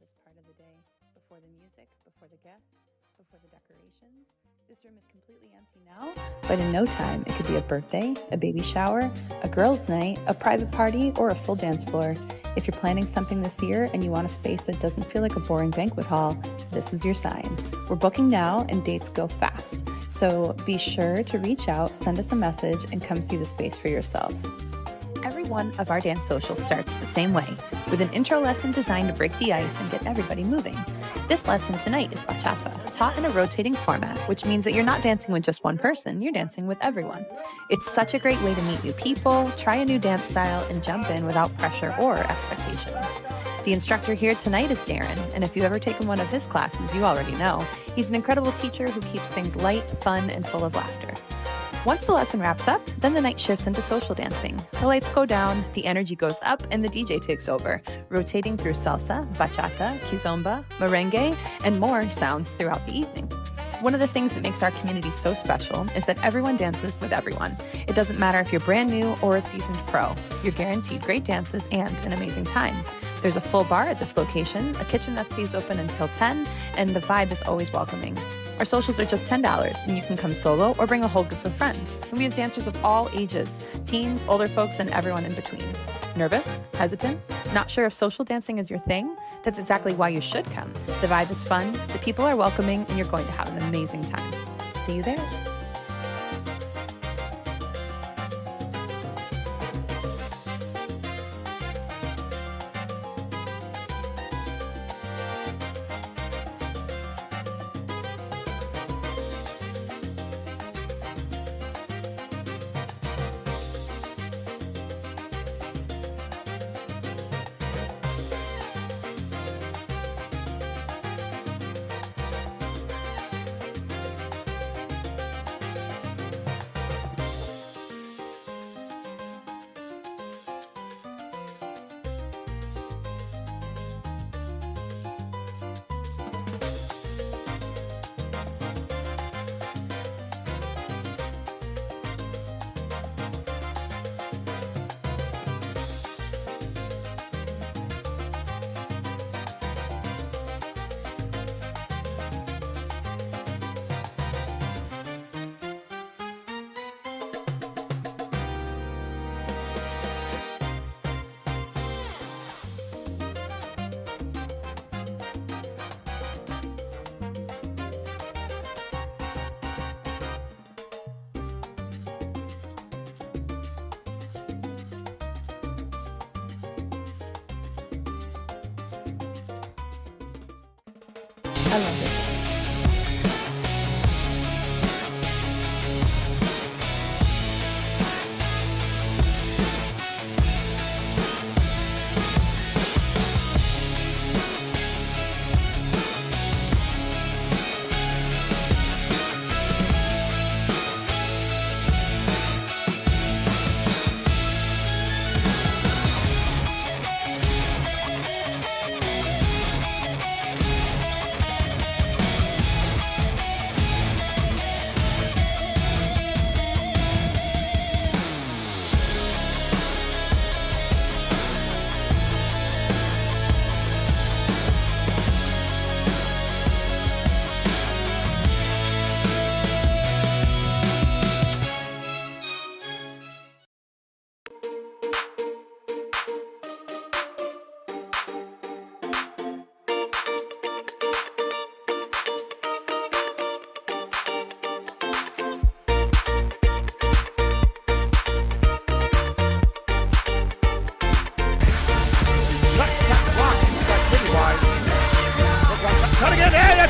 This part of the day, before the music, before the guests, before the decorations. This room is completely empty now, but in no time, it could be a birthday, a baby shower, a girls' night, a private party, or a full dance floor. If you're planning something this year and you want a space that doesn't feel like a boring banquet hall, this is your sign. We're booking now and dates go fast. So be sure to reach out, send us a message, and come see the space for yourself. Every one of our dance socials starts the same way, with an intro lesson designed to break the ice and get everybody moving. This lesson tonight is bachata, taught in a rotating format, which means that you're not dancing with just one person, you're dancing with everyone. It's such a great way to meet new people, try a new dance style, and jump in without pressure or expectations. The instructor here tonight is Darren, and if you've ever taken one of his classes, you already know. He's an incredible teacher who keeps things light, fun, and full of laughter. Once the lesson wraps up, then the night shifts into social dancing. The lights go down, the energy goes up, and the DJ takes over, rotating through salsa, bachata, kizomba, merengue, and more sounds throughout the evening. One of the things that makes our community so special is that everyone dances with everyone. It doesn't matter if you're brand new or a seasoned pro. You're guaranteed great dances and an amazing time. There's a full bar at this location, a kitchen that stays open until 10, and the vibe is always welcoming. Our socials are just $10, and you can come solo or bring a whole group of friends. And we have dancers of all ages, teens, older folks, and everyone in between. Nervous? Hesitant? Not sure if social dancing is your thing? That's exactly why you should come. The vibe is fun, the people are welcoming, and you're going to have an amazing time. See you there. I love this one.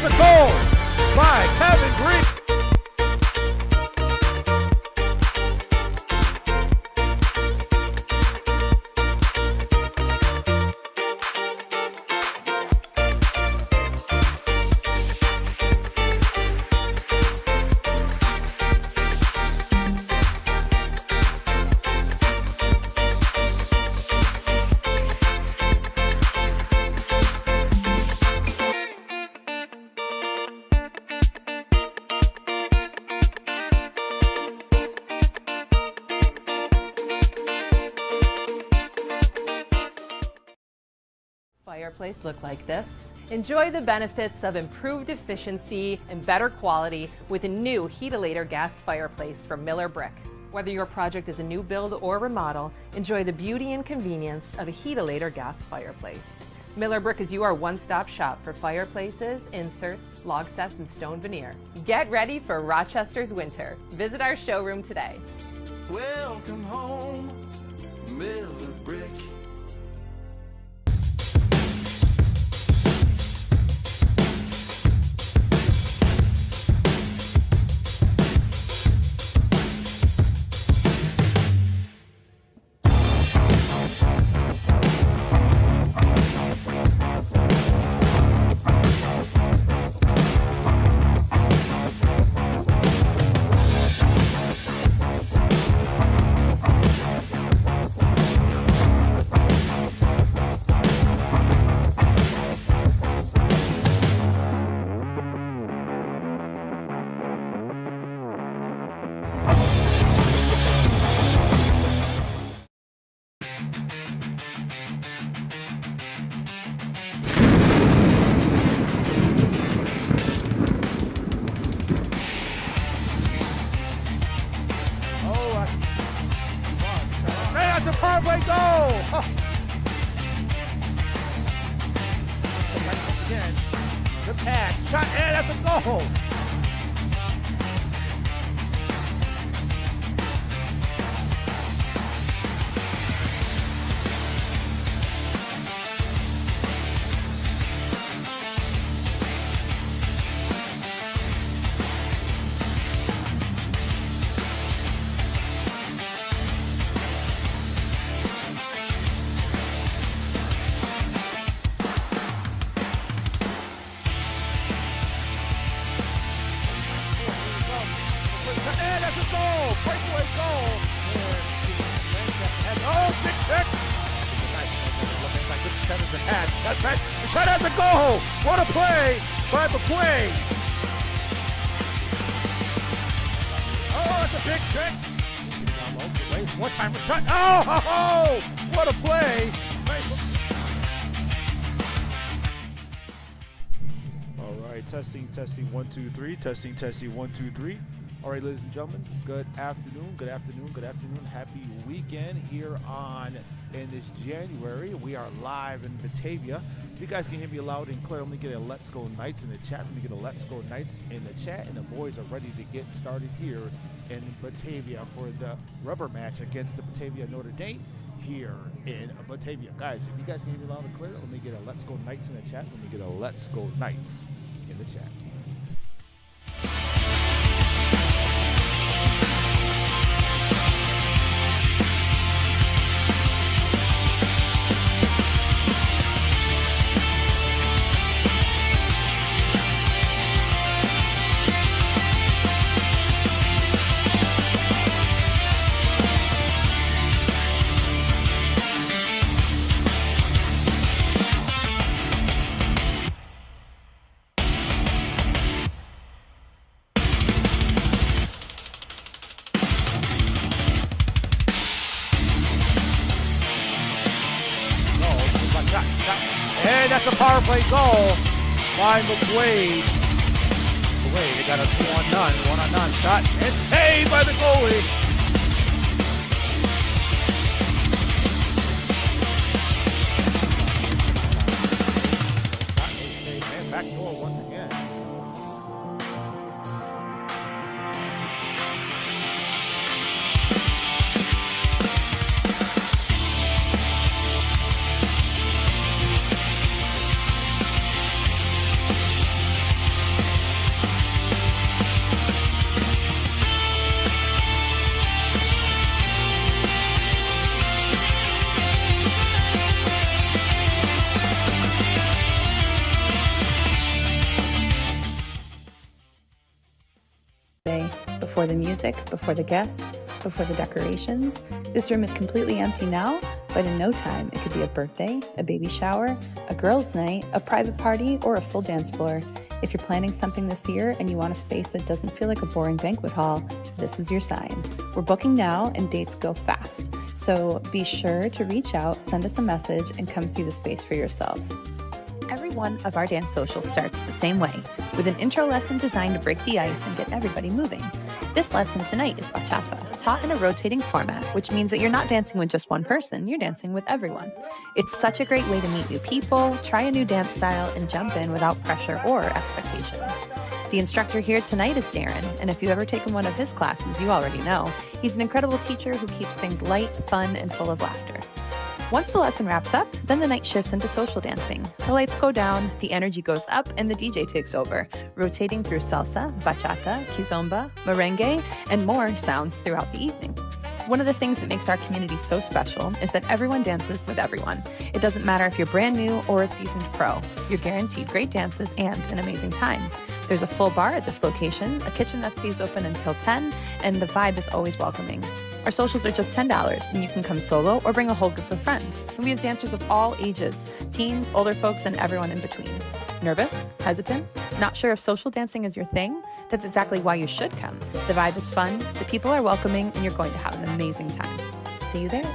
a goal by Kevin Green. Fireplace look like this. Enjoy the benefits of improved efficiency and better quality with a new Heatilator gas fireplace from Miller Brick. Whether your project is a new build or remodel, enjoy the beauty and convenience of a Heatilator gas fireplace. Miller Brick is your one-stop shop for fireplaces, inserts, log sets, and stone veneer. Get ready for Rochester's winter. Visit our showroom today. Welcome home, Miller Brick. That's a Broadway goal! Again, the pass, shot, and that's a goal! And that's a goal! Breakaway goal! Oh, big kick! That's right. The shot at the goal! What a play by McQ! Oh, that's a big kick! One time shot. Oh, what a play! All right, testing, 1, 2, 3. Testing, 1, 2, 3. All right, ladies and gentlemen, good afternoon. Happy weekend here in this January. We are live in Batavia. If you guys can hear me loud and clear, let me get a Let's Go Knights in the chat. And the boys are ready to get started here in Batavia for the rubber match against the Batavia Notre Dame here in Batavia. Guys, if you guys can hear me loud and clear, let me get a Let's Go Knights in the chat. Let me get a Let's Go Knights in the chat. And that's a power play goal by McQ. They got a 1-on-none shot and saved by the goalie. And back door once again. day. Before the music, before the guests, before the decorations. This room is completely empty now, but in no time it could be a birthday, a baby shower, a girls' night, a private party, or a full dance floor. If you're planning something this year and you want a space that doesn't feel like a boring banquet hall, this is your sign. We're booking now and dates go fast. So be sure to reach out, send us a message, and come see the space for yourself. Every one of our dance socials starts the same way, with an intro lesson designed to break the ice and get everybody moving. This lesson tonight is bachata, taught in a rotating format, which means that you're not dancing with just one person, you're dancing with everyone. It's such a great way to meet new people, try a new dance style, and jump in without pressure or expectations. The instructor here tonight is Darren, and if you've ever taken one of his classes, you already know. He's an incredible teacher who keeps things light, fun, and full of laughter. Once the lesson wraps up, then the night shifts into social dancing. The lights go down, the energy goes up, and the DJ takes over, rotating through salsa, bachata, kizomba, merengue, and more sounds throughout the evening. One of the things that makes our community so special is that everyone dances with everyone. It doesn't matter if you're brand new or a seasoned pro. You're guaranteed great dances and an amazing time. There's a full bar at this location, a kitchen that stays open until 10, and the vibe is always welcoming. Our socials are just $10, and you can come solo or bring a whole group of friends. And we have dancers of all ages, teens, older folks, and everyone in between. Nervous? Hesitant? Not sure if social dancing is your thing? That's exactly why you should come. The vibe is fun, the people are welcoming, and you're going to have an amazing time. See you there.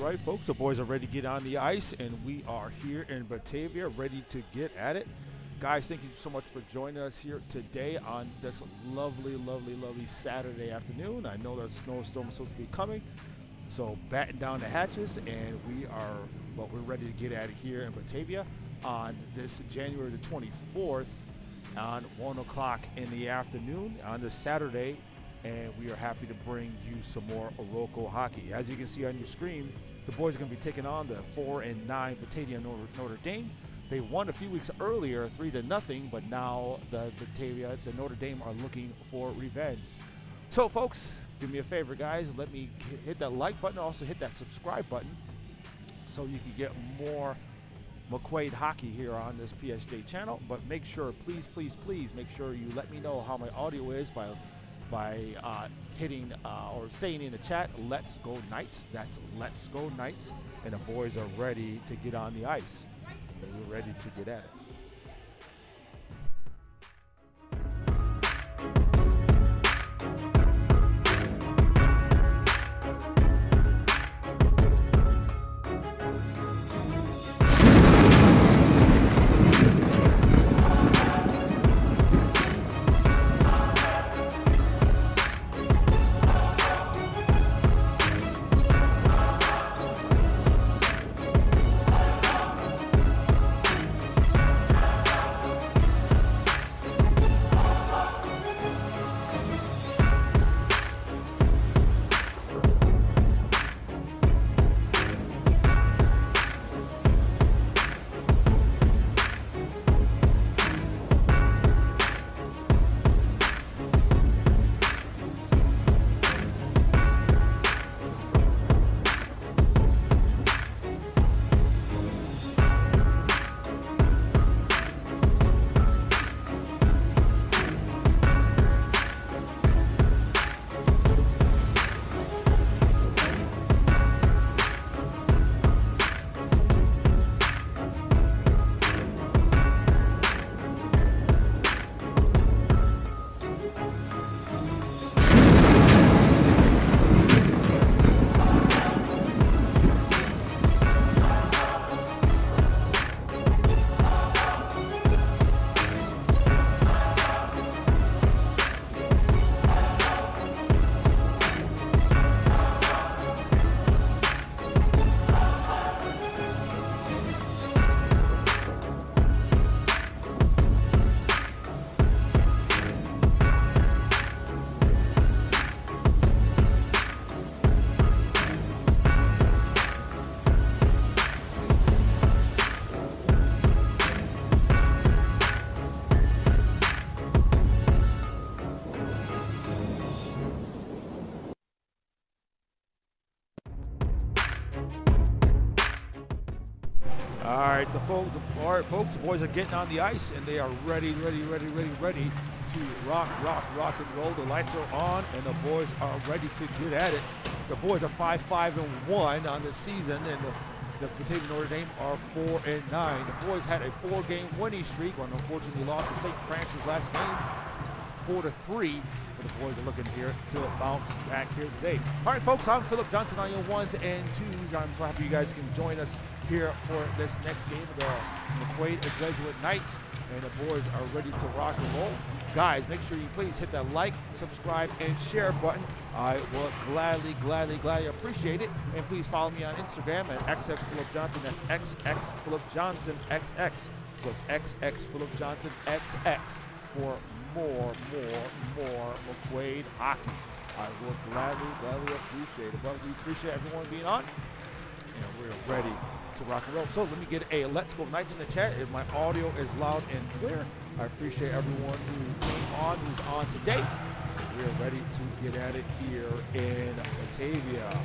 right, folks, the boys are ready to get on the ice, and we are here in Batavia ready to get at it. Guys, thank you so much for joining us here today on this lovely, lovely, lovely Saturday afternoon. I know that snowstorm is supposed to be coming, so batten down the hatches, and we're ready to get at it here in Batavia on this January the 24th on 1 o'clock in the afternoon on this Saturday, and we are happy to bring you some more Oroco hockey. As you can see on your screen, the boys are going to be taking on the 4-9 Batavia Notre Dame. They won a few weeks earlier, 3-0, but now the Notre Dame are looking for revenge. So, folks, do me a favor, guys. Let me hit that like button, also hit that subscribe button, so you can get more McQ hockey here on this PSJ channel. But make sure, please, please, please, make sure you let me know how my audio is by hitting or saying in the chat, "Let's go Knights." That's "Let's go Knights," and the boys are ready to get on the ice. We're ready to get at it. All right, folks, the boys are getting on the ice, and they are ready to rock and roll. The lights are on, and the boys are ready to get at it. The boys are 5-5-1 on the season, and the Batavia Notre Dame are 4-9. The boys had a 4-game winning streak, and unfortunately lost to St. Francis last game, 4-3. But the boys are looking here to bounce back here today. All right, folks, I'm Philip Johnson on your ones and twos. I'm so happy you guys can join us here for this next game of the McQ Jesuit Knights, and the boys are ready to rock and roll. Guys, make sure you please hit that like, subscribe, and share button. I will gladly appreciate it. And please follow me on Instagram at xxphilipjohnson. That's xxphilipjohnsonxx. So it's xxphilipjohnsonxx for more McQ hockey. I will gladly appreciate it. But we appreciate everyone being on, and we're ready to rock and roll. So let me get a "Let's Go Knights" in the chat. If my audio is loud and clear, I appreciate everyone who came on, who's on today. We're ready to get at it here in Batavia.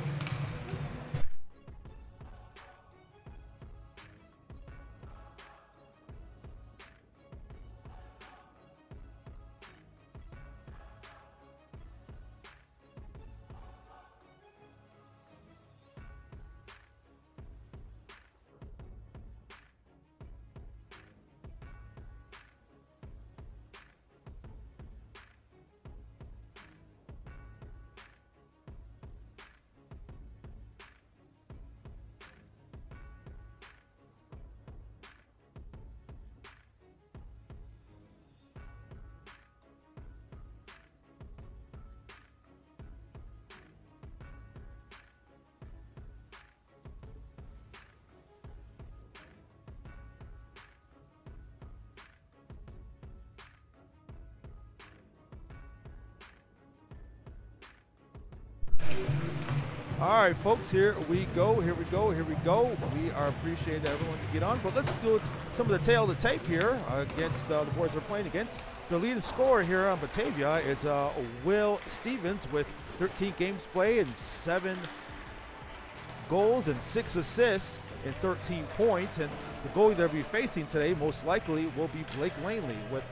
All right, folks, here we go. We are appreciating everyone to get on, but let's do some of the tail of the tape here against the boys we're playing against. The leading scorer here on Batavia is Will Stevens with 13 games played and 7 goals and 6 assists and 13 points. And the goalie they'll be facing today most likely will be Blake Langley with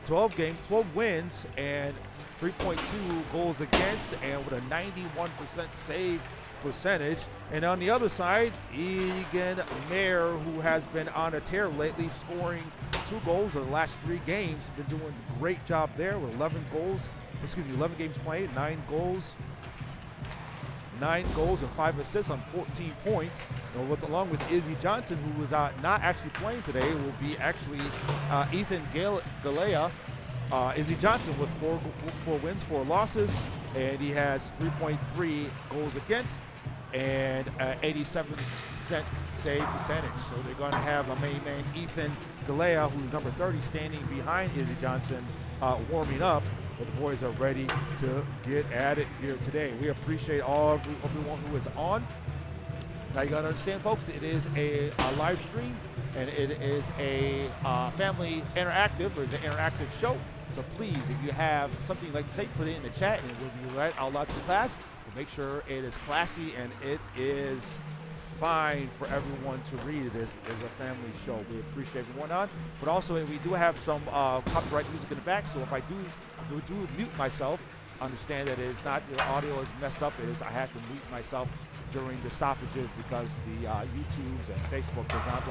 12 wins and 3.2 goals against, and with a 91% save percentage. And on the other side, Egan Mayer, who has been on a tear lately, scoring 2 goals in the last 3 games. Been doing a great job there with 11 games played, 9 goals and 5 assists on 14 points. Along with Izzy Johnson, who was not actually playing today, will be actually Ethan Galea. Izzy Johnson with 4 wins, 4 losses, and he has 3.3 goals against and 87% save percentage. So they're going to have a main man, Ethan Galea, who's number 30, standing behind Izzy Johnson, warming up. But the boys are ready to get at it here today. We appreciate everyone who is on. Now you got to understand, folks, it is a live stream, and it is a family interactive, or it's an interactive show. So please, if you have something you'd like to say, put it in the chat, and we'll be right out loud to the class. But make sure it is classy and it is fine for everyone to read. It is a family show. We appreciate everyone on. But also, we do have some copyright music in the back, so if I do mute myself, understand that it's not your audio is messed up. It is I have to mute myself during the stoppages because the YouTubes and Facebook does not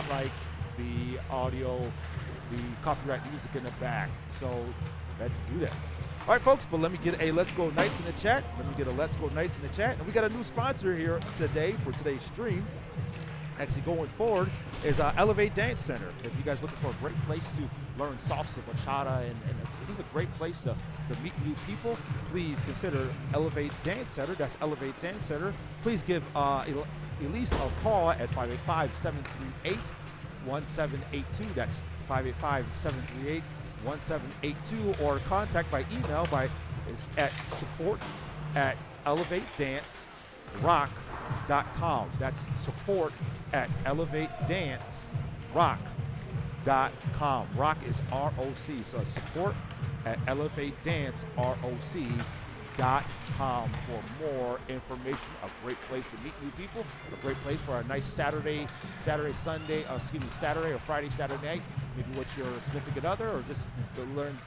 like the audio, the copyright music in the back. So let's do that. All right, folks, but let me get a Let's Go Knights in the chat. And we got a new sponsor here today for today's stream. Actually, going forward is Elevate Dance Center. If you guys looking for a great place to learn salsa, bachata, and this is a great place to meet new people, please consider Elevate Dance Center. That's Elevate Dance Center. Please give Elise a call at 585-738-1782. That's 585-738-1782, or contact by email at support@elevatedancerock.com. That's support@elevatedancerock.com. Rock is ROC, so support@elevatedanceroc.com for more information. A great place to meet new people, a great place for a nice Saturday or Friday, Saturday night, maybe with your significant other, or just to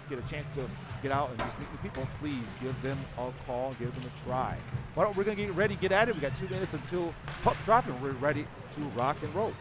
get a chance to get out and just meet new people. Please give them a call, give them a try. Well, we're going to get ready, get at it. We got 2 minutes until puck drop, and we're ready to rock and roll.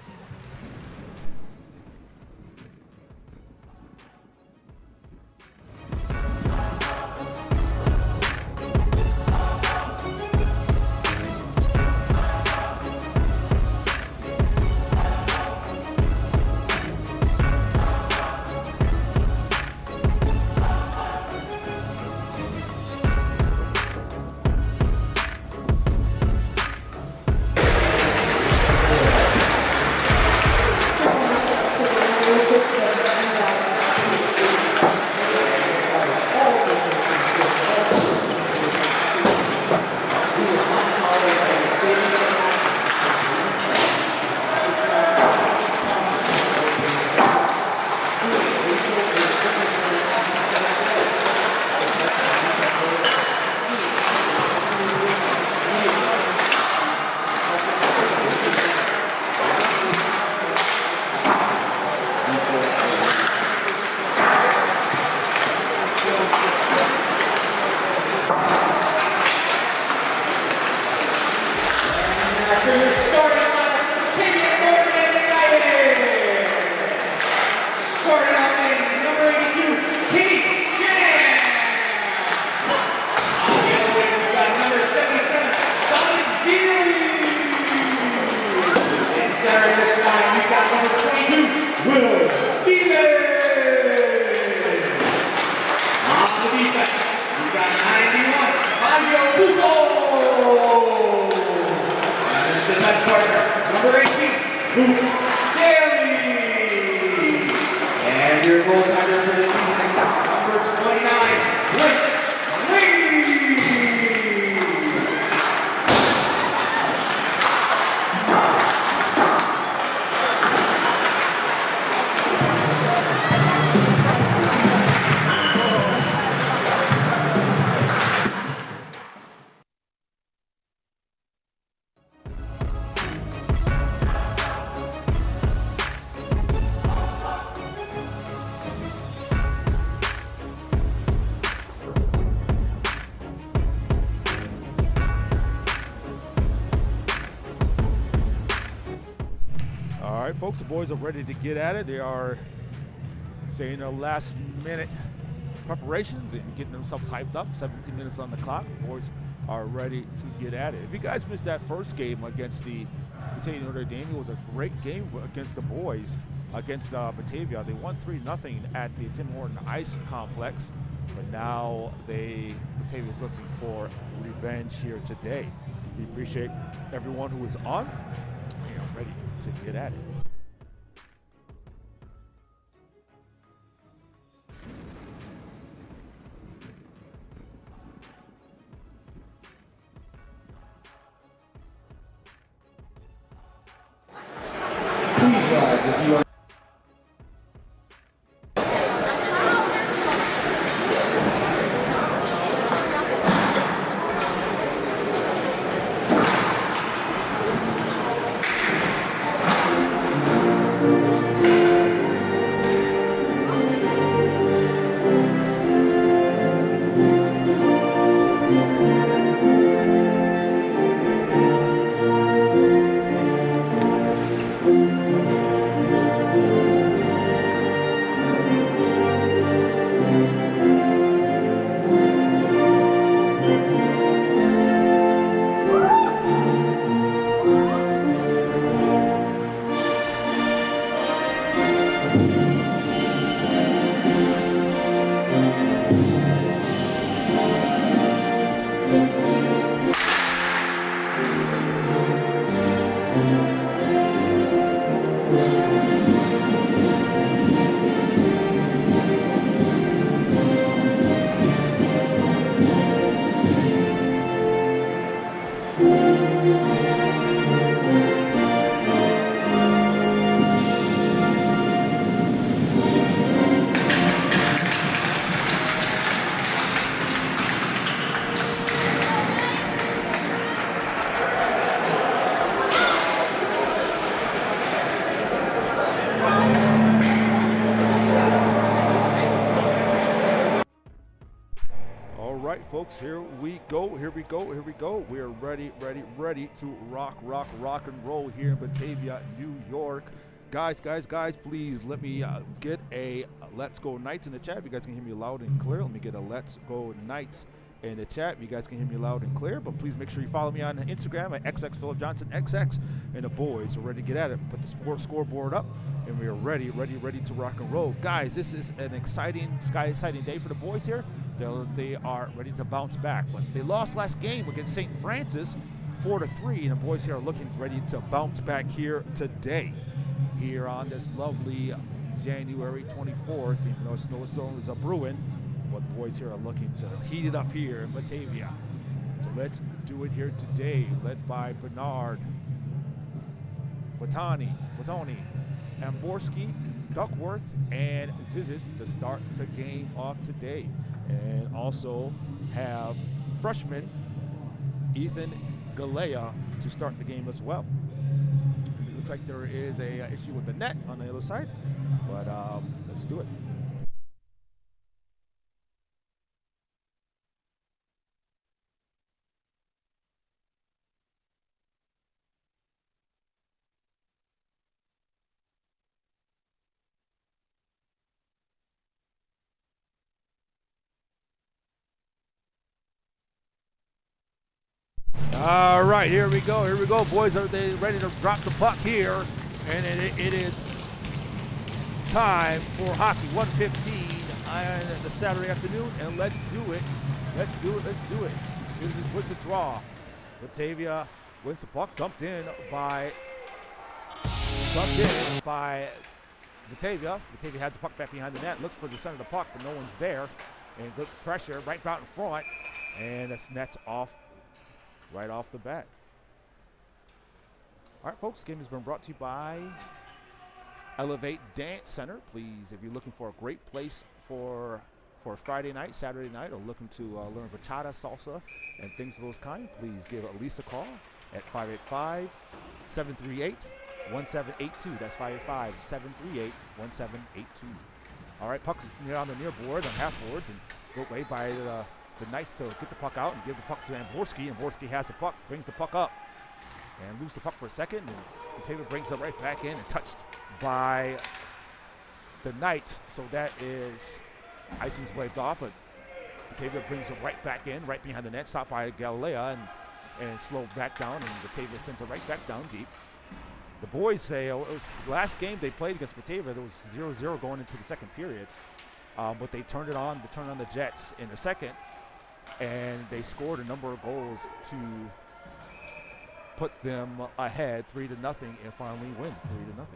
folks, the boys are ready to get at it. They are saying their last minute preparations and getting themselves hyped up. 17 minutes on the clock. The boys are ready to get at it. If you guys missed that first game against the Batavia Notre Dame, it was a great game against the boys against Batavia. They won 3-0 at the Tim Horton Ice Complex, but now Batavia is looking for revenge here today. We appreciate everyone who is on and ready to get at it. Please rise if you are. Folks, here we go. We are ready to rock and roll here in Batavia, New York. Guys, please let me get a Let's Go Knights in the chat. If you guys can hear me loud and clear, let me get a Let's Go Knights in the chat. You guys can hear me loud and clear, but please make sure you follow me on Instagram at xxphilipjohnsonxx. And the boys are ready to get at it. Put the scoreboard up, and we are ready to rock and roll. Guys, this is an exciting day for the boys here. They are ready to bounce back, but they lost last game against St. Francis 4-3, and the boys here are looking ready to bounce back here today, here on this lovely January 24th. Even though snowstorms are brewing, but the boys here are looking to heat it up here in Batavia. So let's do it here today, led by Bernard, Watani, Amborski, Duckworth, and Zizis to start the game off today. And also have freshman Ethan Galea to start the game as well. It looks like there is a issue with the net on the other side, but let's do it. All right, here we go. Boys, are they ready to drop the puck here? And it is time for hockey, 1:15 on the Saturday afternoon, and let's do it. Let's do it. What's the draw? Batavia wins the puck, dumped in by Batavia. Batavia had the puck back behind the net, looked for the center of the puck, but no one's there. And good pressure right out in front, and that's nets off. Right off the bat. All right, folks, this game has been brought to you by Elevate Dance Center. Please, if you're looking for a great place for Friday night, Saturday night, or looking to learn bachata, salsa, and things of those kind, please give Elisa a call at 585-738-1782. That's 585-738-1782. All right, puck's on the near board, on half boards, and go away by the Knights to get the puck out and give the puck to Amborski. Amborski has the puck, brings the puck up, and lose the puck for a second. And Batavia brings it right back in and touched by the Knights. So that is icing's waved off, but Batavia brings it right back in, right behind the net, stopped by Galilea and slowed back down, and Batavia sends it right back down deep. The boys say it was the last game they played against Batavia, there was 0-0 going into the second period. But they turned it on, they turned on the Jets in the second, and they scored a number of goals to put them ahead 3-0 and finally win 3-0.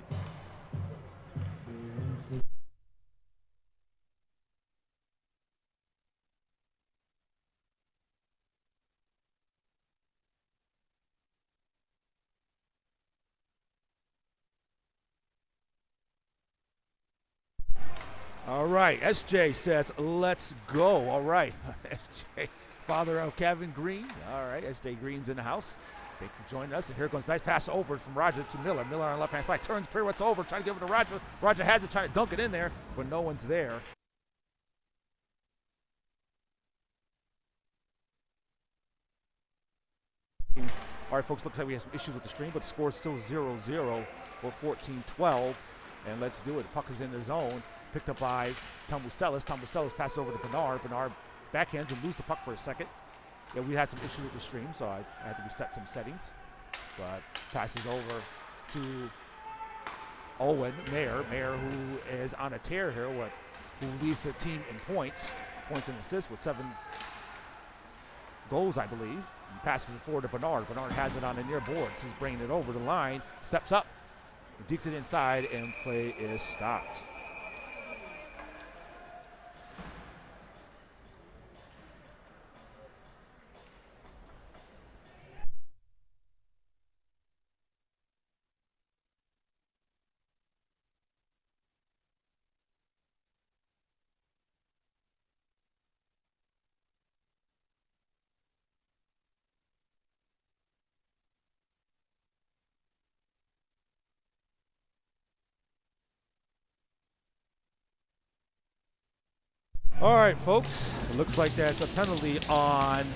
All right, SJ says, let's go. All right, SJ, father of Kevin Green. All right, SJ Green's in the house. Thank you for joining us. And here goes nice pass over from Roger to Miller. Miller on the left-hand side, turns, pirouettes over, trying to give it to Roger. Roger has it, trying to dunk it in there, but no one's there. All right, folks, looks like we have some issues with the stream, but the score is still 0-0 or 14-12. And let's do it. The puck is in the zone. Picked up by Tamuselis. Tamuselis passed over to Bernard. Bernard backhands and lose the puck for a second. Yeah, we had some issues with the stream, so I had to reset some settings. But passes over to Owen Mayer. Mayer, who is on a tear here, who leads the team in points and assists with 7 goals, I believe. And passes it forward to Bernard. Bernard has it on the near boards. He's bringing it over the line, steps up, digs it inside, and play is stopped. All right, folks, it looks like that's a penalty on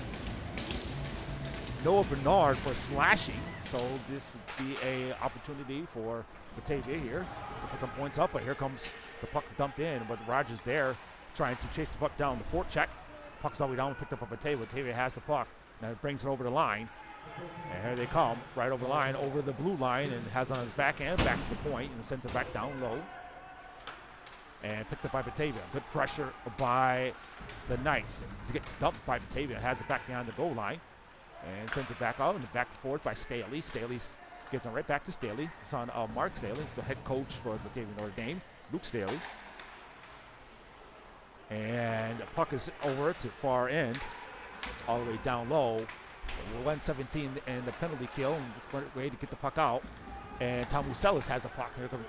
Noah Bernard for slashing. So this would be an opportunity for Batavia here to put some points up, but here comes the puck's dumped in, but Rogers there trying to chase the puck down. The forecheck, puck's all the way down, picked up by Batavia. Batavia has the puck, now it brings it over the line. And here they come, right over the line, over the blue line, and has on his backhand, back to the point, and sends it back down low. And picked up by Batavia. Good pressure by the Knights. And gets dumped by Batavia. Has it back behind the goal line. And sends it back out and back forward by Staley. Staley gives it right back to Staley. The son of Mark Staley, the head coach for Batavia Notre Dame, Luke Staley. And the puck is over to far end, all the way down low. 1:17 and the penalty kill. And way to get the puck out. And Tamuselis has the puck. Here comes,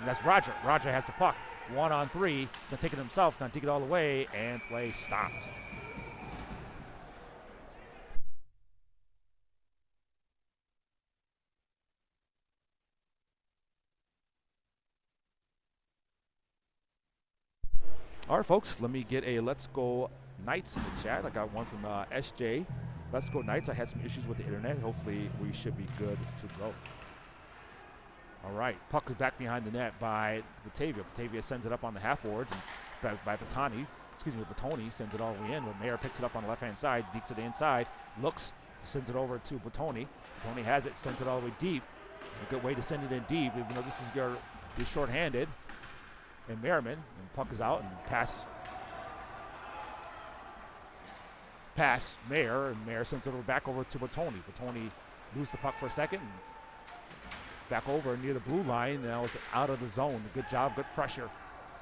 that's Roger. Roger has the puck. 1-on-3, he's gonna take it himself, gonna dig it all the way, and play stopped. All right, folks, let me get a Let's Go Knights in the chat. I got one from SJ. Let's Go Knights. I had some issues with the internet. Hopefully, we should be good to go. All right, puck is back behind the net by Batavia. Batavia sends it up on the half boards, and by Batoni sends it all the way in. But Mayer picks it up on the left-hand side, digs it inside, looks, sends it over to Batoni. Batoni has it, sends it all the way deep. A good way to send it in deep, even though this is you're short-handed. And Merriman, and puck is out, and pass Mayer, and Mayer sends it back over to Batoni. Batoni loses the puck for a second, and back over near the blue line. Now it's out of the zone. Good job, good pressure.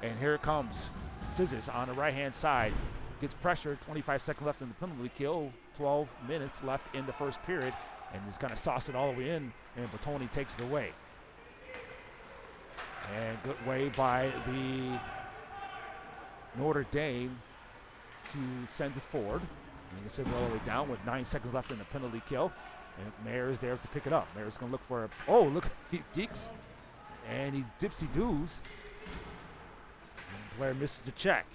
And here it comes. Scissors on the right-hand side. Gets pressure, 25 seconds left in the penalty kill, 12 minutes left in the first period. And he's going to sauce it all the way in, and Batoni takes it away. And good way by the Notre Dame to send it forward. And he sends it all the way down with 9 seconds left in the penalty kill. And Mayer is there to pick it up. Mayer's going to look for oh, look, he deeks. And he dipsy-doos. And Blair misses the check.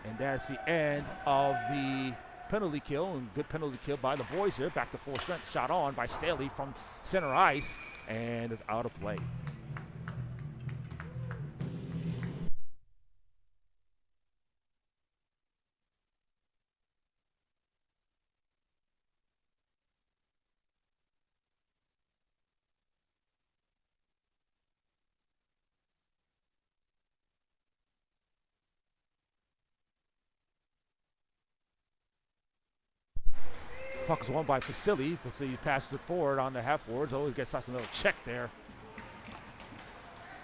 And that's the end of the penalty kill, and good penalty kill by the boys here. Back to full strength, shot on by Staley from center ice, and is out of play. Puck is won by Vasily. Vasily passes it forward on the half boards. Always gets us another check there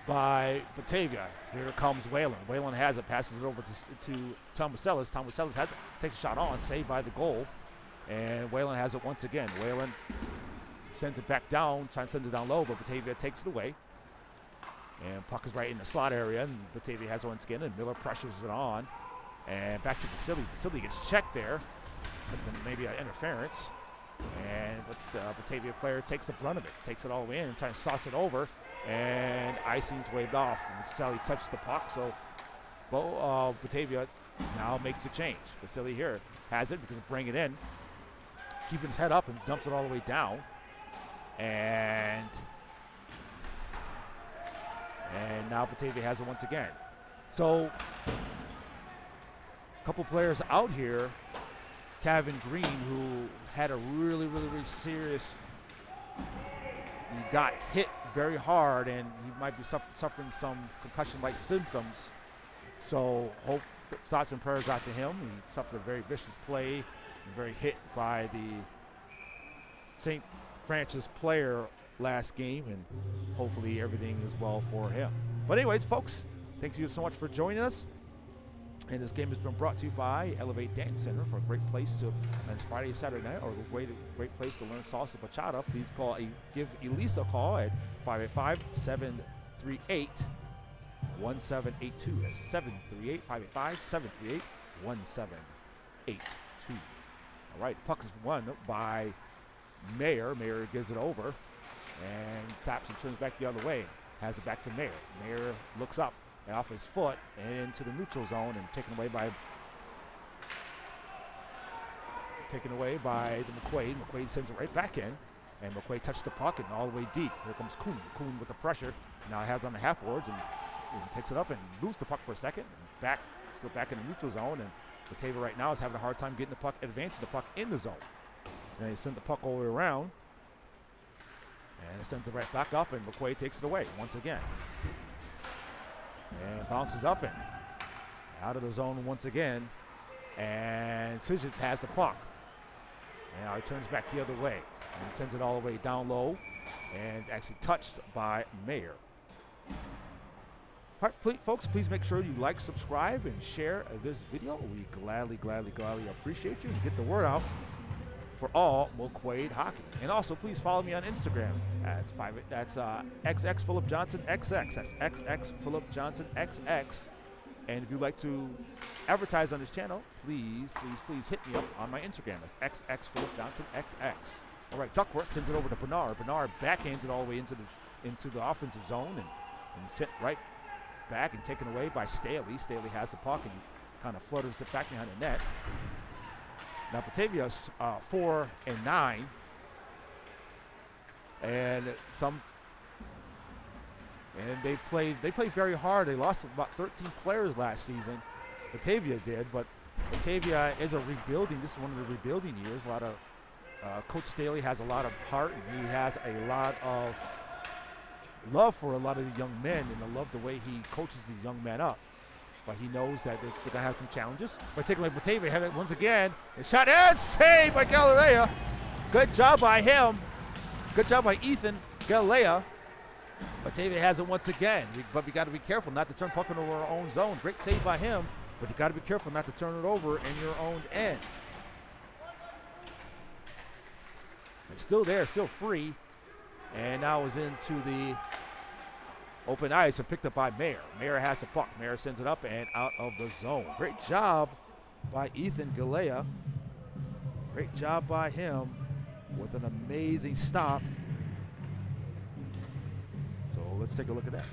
by Batavia. Here comes Whalen. Whalen has it, passes it over to Tomasellas. Tomasellas has it, takes a shot on, saved by the goal. And Whalen has it once again. Whalen sends it back down, trying to send it down low, but Batavia takes it away. And puck is right in the slot area, and Batavia has it once again, and Miller pressures it on. And back to Vasily. Vasily gets checked there. Maybe an interference, but the Batavia player takes the brunt of it, takes it all the way in and tries to sauce it over, and icing's waved off. Vasily touched the puck, so Batavia now makes the change. Vasily here has it because of bring it in, keeping his head up and dumps it all the way down, and now Batavia has it once again. So a couple players out here. Kevin Green, who had a really serious, he got hit very hard, and he might be suffering some concussion-like symptoms. So thoughts and prayers out to him. He suffered a very vicious play, and very hit by the St. Francis player last game, and hopefully everything is well for him. But anyways, folks, thank you so much for joining us. And this game has been brought to you by Elevate Dance Center, for a great place to, and it's Friday and Saturday night, or a great place to learn salsa bachata. Please give Elisa a call at 585-738-1782. That's 585-738-1782. All right, puck is won by Mayer. Mayer gives it over and taps and turns back the other way. Has it back to Mayer. Mayer looks up and off his foot and into the neutral zone, and taken away by the McQuaid. McQuaid sends it right back in, and McQuaid touched the puck and all the way deep. Here comes Kuhn. Kuhn with the pressure. Now has on the half boards and picks it up and loses the puck for a second. And still back in the neutral zone, and Batavia right now is having a hard time getting the puck, advancing the puck in the zone. And they send the puck all the way around, and it sends it right back up, and McQuaid takes it away once again. And bounces up and out of the zone once again. And Sigits has the puck. And now he turns back the other way and sends it all the way down low, and actually touched by Mayer. All right, folks, please make sure you like, subscribe, and share this video. We gladly appreciate you, and get the word out for all McQuaid hockey. And also, please follow me on Instagram. That's XX Philip Johnson XX. That's XX Philip Johnson XX. And if you'd like to advertise on this channel, please hit me up on my Instagram. That's XX Philip Johnson XX. All right, Duckworth sends it over to Bernard. Bernard backhands it all the way into the offensive zone, and sent right back and taken away by Staley. Staley has the puck, and he kind of flutters it back behind the net. Now Batavia's 4-9, and they played very hard. They lost about 13 players last season. Batavia did, but Batavia is a rebuilding. This is one of the rebuilding years. A lot of Coach Staley has a lot of heart, and he has a lot of love for a lot of the young men, and I love the way he coaches these young men up. But he knows that they're going to have some challenges. By taking away Batavia, have it once again. And shot and saved by Galilea. Good job by him. Good job by Ethan Galilea. Batavia has it once again. But we got to be careful not to turn puck into our own zone. Great save by him. But you got to be careful not to turn it over in your own end. It's still there, still free. And now is into the open ice and picked up by Mayer. Mayer has the puck. Mayer sends it up and out of the zone. Great job by Ethan Galea. Great job by him with an amazing stop. So let's take a look at that.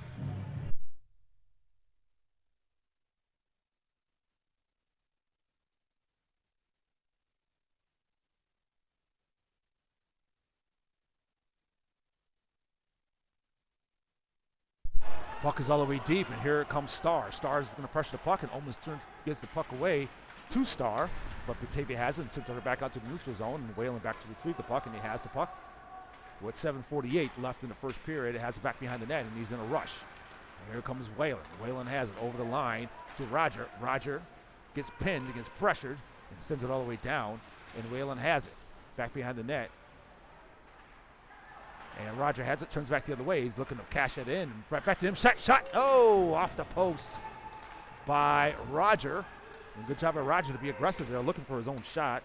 Puck is all the way deep, and here it comes Star. Star is going to pressure the puck and almost gets the puck away to Star, but Batavia has it and sends it back out to the neutral zone, and Whalen back to retrieve the puck, and he has the puck. With 7:48 left in the first period, it has it back behind the net, and he's in a rush. And here comes Whalen. Whalen has it over the line to Roger. Roger gets pinned, gets pressured, and sends it all the way down, and Whalen has it back behind the net. And Roger has it, turns back the other way. He's looking to cash it in. Right back to him. Shot. Oh, off the post by Roger. And good job by Roger to be aggressive there, looking for his own shot.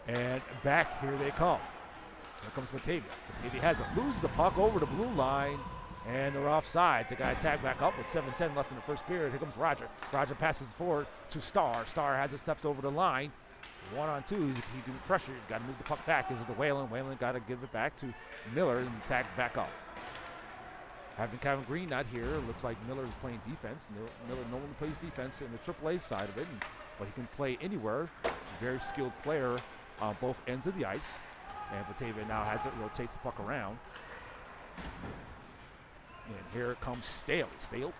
And back, here they come. Here comes Batavia. Batavia has it. Loses the puck over the blue line, and they're offside. The guy tagged back up with 7:10 left in the first period. Here comes Roger. Roger passes forward to Star. Star has it, steps over the line. 1-on-2, he didn't pressure. He's got to move the puck back. Is it the Whalen? Whalen got to give it back to Miller and tag back up. Having Kevin Green not here, looks like Miller is playing defense. Miller normally plays defense in the AAA side of it, but he can play anywhere. Very skilled player on both ends of the ice. And Batavia now has it, rotates the puck around. And here comes Staley. Staley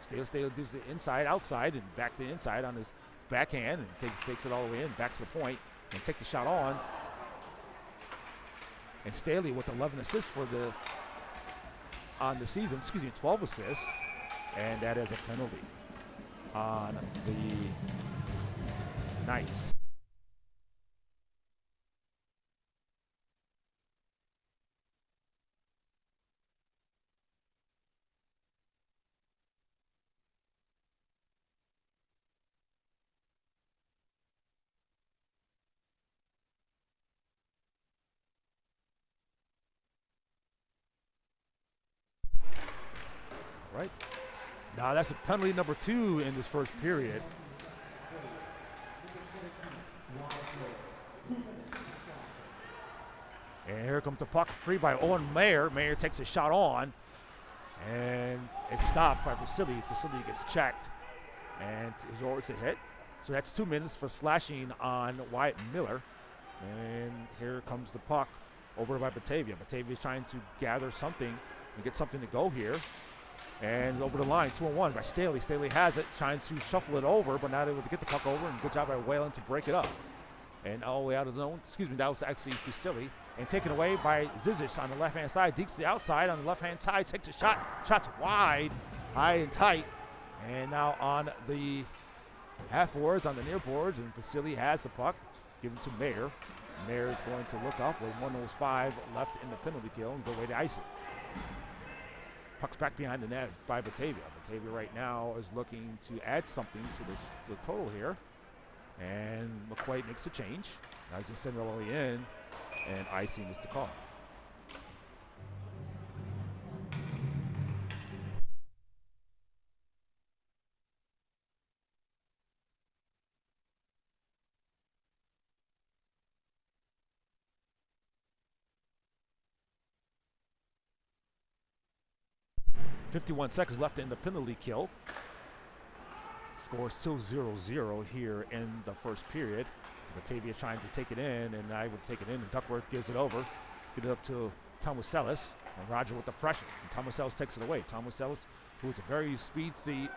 does the inside, outside, and back to the inside on his backhand, and takes it all the way in, back to the point, and takes the shot on. And Staley with 11 assists on the season, 12 assists, and that is a penalty on the Knights. Right. Now that's a penalty number 2 in this first period. And here comes the puck, free by Owen Mayer. Mayer takes a shot on, and it's stopped by Vasily. Vasily gets checked, and it's a hit. So that's 2 minutes for slashing on Wyatt Miller. And here comes the puck over by Batavia. Batavia is trying to gather something and get something to go here. And over the line, 2-on-1 by Staley. Staley has it, trying to shuffle it over, but not able to get the puck over, and good job by Whalen to break it up. And all the way out of the zone, that was actually Vasily. And taken away by Zizic on the left-hand side. Deeks to the outside on the left-hand side, takes a shot. Shot's wide, high and tight. And now on the half boards, on the near boards, and Vasily has the puck, given to Mayer. Mayer is going to look up with 1:05 left in the penalty kill and go away to ice it. Puck's back behind the net by Batavia. Batavia right now is looking to add something to the total here. And McQuaid makes a change. Now he's going to send it all the way in, and icing is the call. .51 seconds left in the penalty kill. Score still 0-0 here in the first period. Batavia trying to take it in, and I would take it in, and Duckworth gives it over. Get it up to Tomasellis, and Roger with the pressure. And Tomasellis takes it away. Tomasellis, who is a very speedy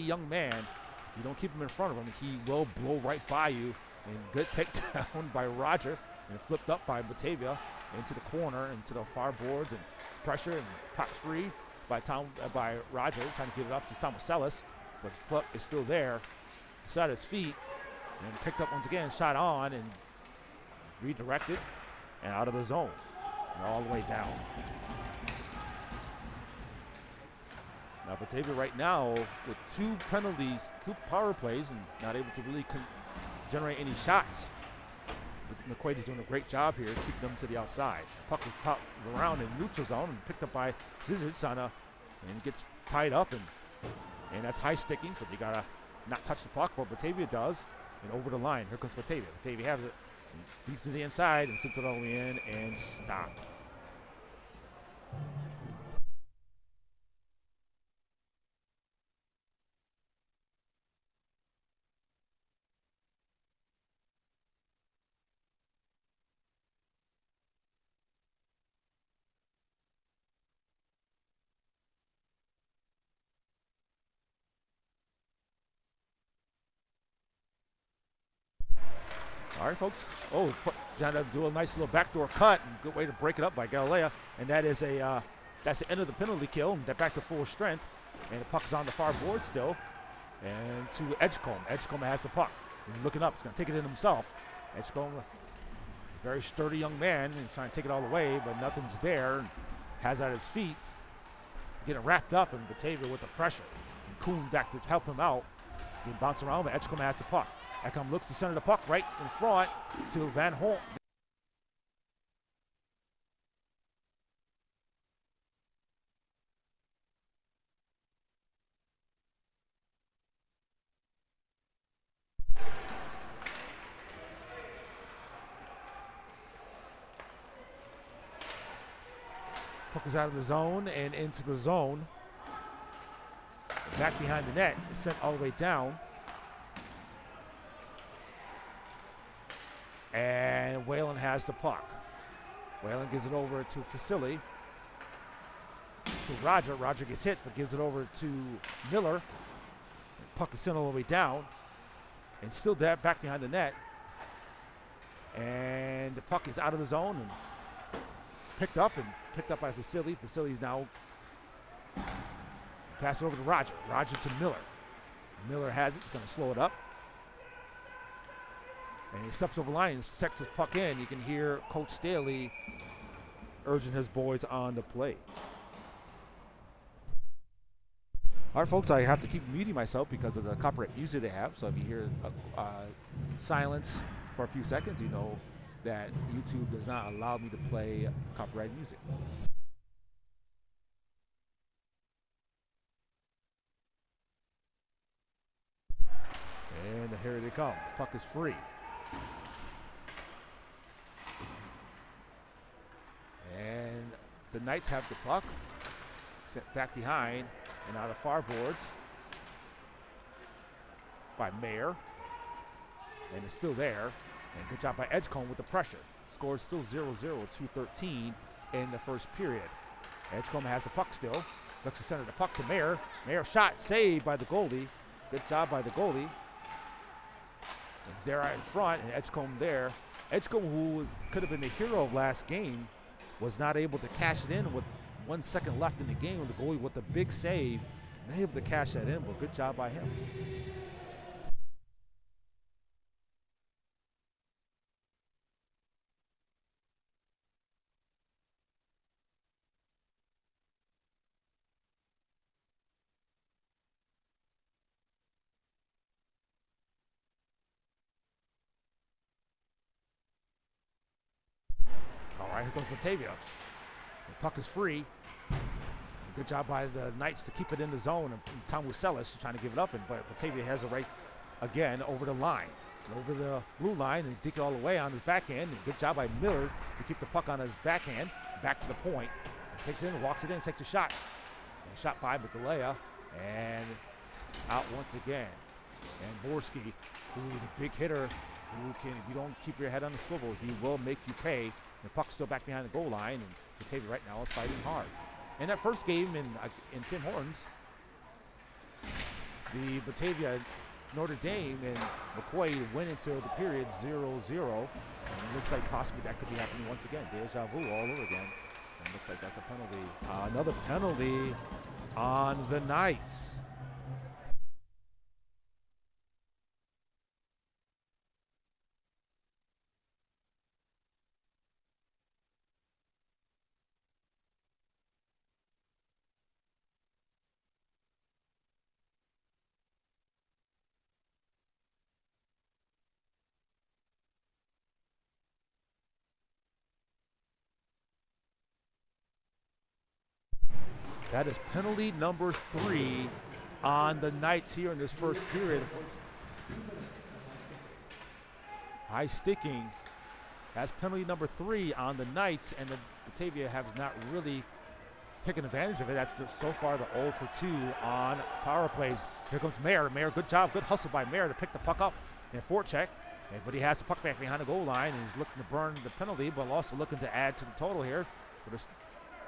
young man. If you don't keep him in front of him, he will blow right by you. And good takedown by Roger, and flipped up by Batavia into the corner, into the far boards, and pressure, and puck's free by Roger, trying to get it up to Tomasellis, but the puck is still there. It's at his feet, and picked up once again, shot on, and redirected, and out of the zone, and all the way down. Now Batavia right now with 2 penalties, 2 power plays, and not able to really generate any shots. But McQuaid is doing a great job here, keeping them to the outside. Puck is popped around in neutral zone and picked up by Zizic and gets tied up, and that's high sticking, so they gotta not touch the puck, but Batavia does, and over the line. Here comes Batavia. Batavia has it, beats to the inside, and sends it all the way in, and stop. All right, folks. Oh, trying to do a nice little backdoor cut, and good way to break it up by Galilea, and that is that's the end of the penalty kill. And they're back to full strength, and the puck is on the far board still, and to Edgecombe. Edgecombe has the puck. He's looking up. He's going to take it in himself. Edgecombe, a very sturdy young man, and he's trying to take it all the way, but nothing's there. Has it at his feet, getting wrapped up, and Batavia with the pressure. And Kuhn back to help him out. He bounce around, but Edgecombe has the puck. Edgecombe looks to center the puck right in front to Van Holm. Puck is out of the zone and into the zone. Back behind the net, sent all the way down. And Whalen has the puck. Whalen gives it over to Facili. To Roger. Roger gets hit, but gives it over to Miller. Puck is sent all the way down. And still back behind the net. And the puck is out of the zone and picked up by Facili. Facili's now pass it over to Roger. Roger to Miller. Miller has it. He's going to slow it up. And he steps over the line and sets his puck in. You can hear Coach Staley urging his boys on the play. All right, folks, I have to keep muting myself because of the copyright music they have. So if you hear silence for a few seconds, you know that YouTube does not allow me to play copyright music. And here they come. The puck is free. And the Knights have the puck. Sent back behind and out of far boards by Mayer. And it's still there. And good job by Edgecombe with the pressure. Score is still 0-0, 2:13 in the first period. Edgecombe has the puck still. Looks to center the puck to Mayer. Mayer shot saved by the goalie. Good job by the goalie. It's there out in front, and Edgecombe there. Edgecombe, who could have been the hero of last game, was not able to cash it in with 1 second left in the game. The goalie with the big save, not able to cash that in, but good job by him. All right, here comes Batavia. The puck is free. Good job by the Knights to keep it in the zone. And Tom Wuselis trying to give it up, but Batavia has it right again over the line. Over the blue line and dig it all the way on his backhand. And good job by Miller to keep the puck on his backhand. Back to the point. And takes it in, walks it in, takes a shot. And shot by Galilea. And out once again. And Borski, who is a big hitter, who can, if you don't keep your head on the swivel, he will make you pay. The puck's still back behind the goal line, and Batavia right now is fighting hard. In that first game in Tim Hortons, the Batavia Notre Dame and McQuay went into the period 0-0. And it looks like possibly that could be happening once again. Deja vu all over again. And it looks like that's a penalty. Another penalty on the Knights. That is penalty number 3 on the Knights here in this first period. High sticking. That's penalty number 3 on the Knights, and the Batavia has not really taken advantage of it after so far the 0 for 2 on power plays. Here comes Mayer. Mayer, good job, good hustle by Mayer to pick the puck up and forecheck. But he has the puck back behind the goal line, and he's looking to burn the penalty, but also looking to add to the total here.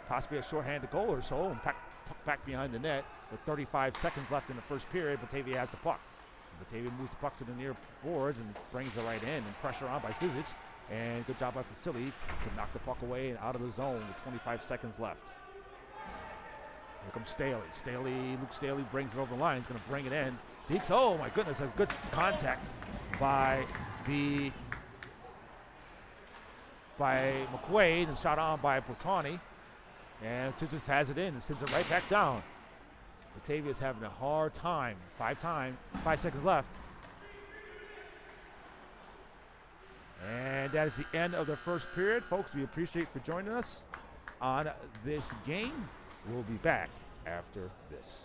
Possibly a shorthanded goal or so, and puck back behind the net with 35 seconds left in the first period. Batavia has the puck. Batavia moves the puck to the near boards and brings it right in, and pressure on by Zizic. And good job by Vasily to knock the puck away and out of the zone with 25 seconds left. Here comes Staley. Luke Staley brings it over the line. He's going to bring it in. Deeks, oh my goodness, a good contact by McQuaid and shot on by Botani. And Zizic has it in and sends it right back down. Batavia's having a hard time. 5 seconds left. And that is the end of the first period. Folks, we appreciate for joining us on this game. We'll be back after this.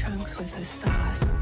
Trunks with the sauce.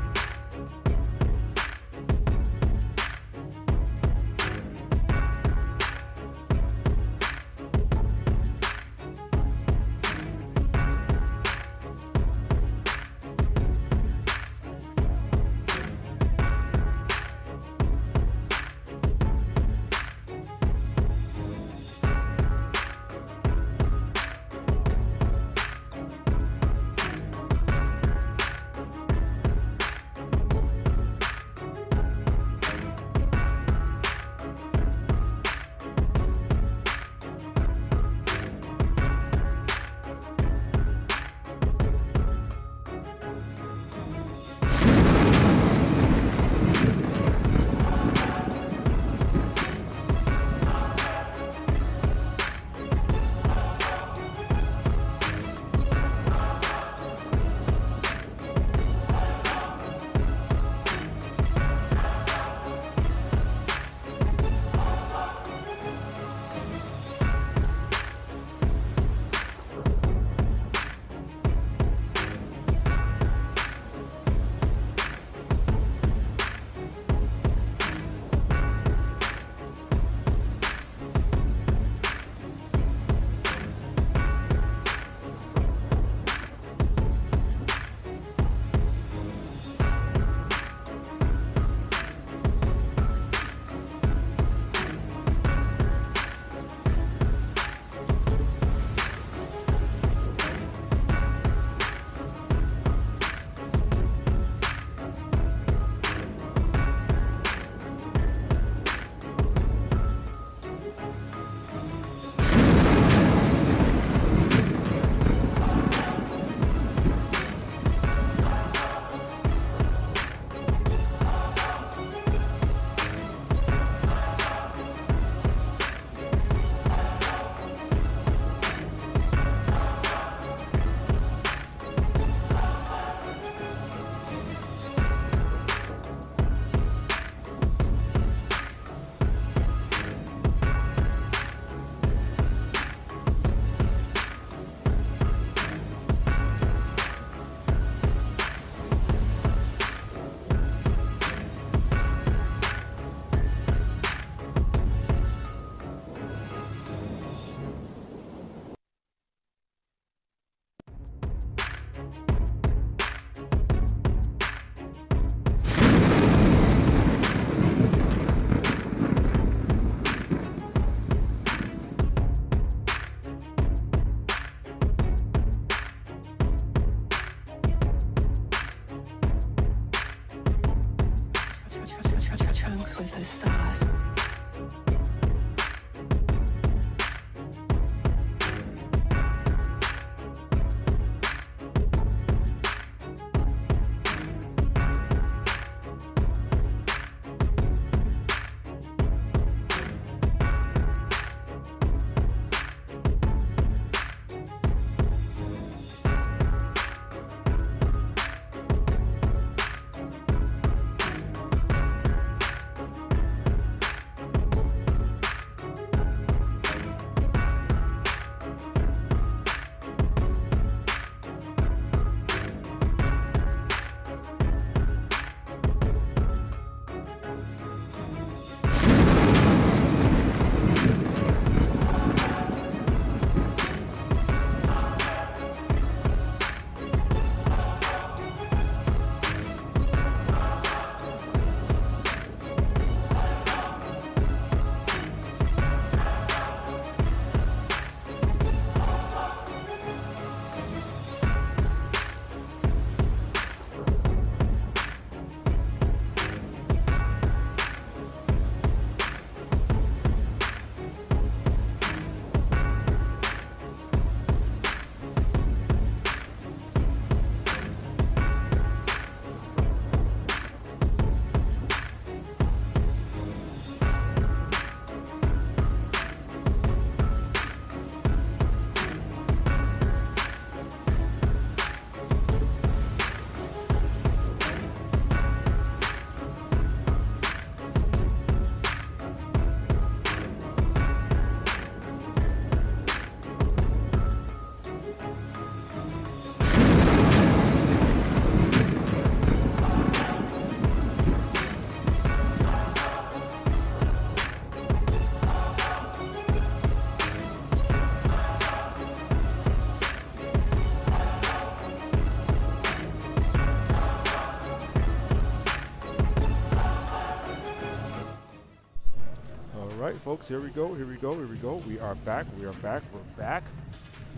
right, folks, here we go, here we go, here we go. We are back, we are back, we're back.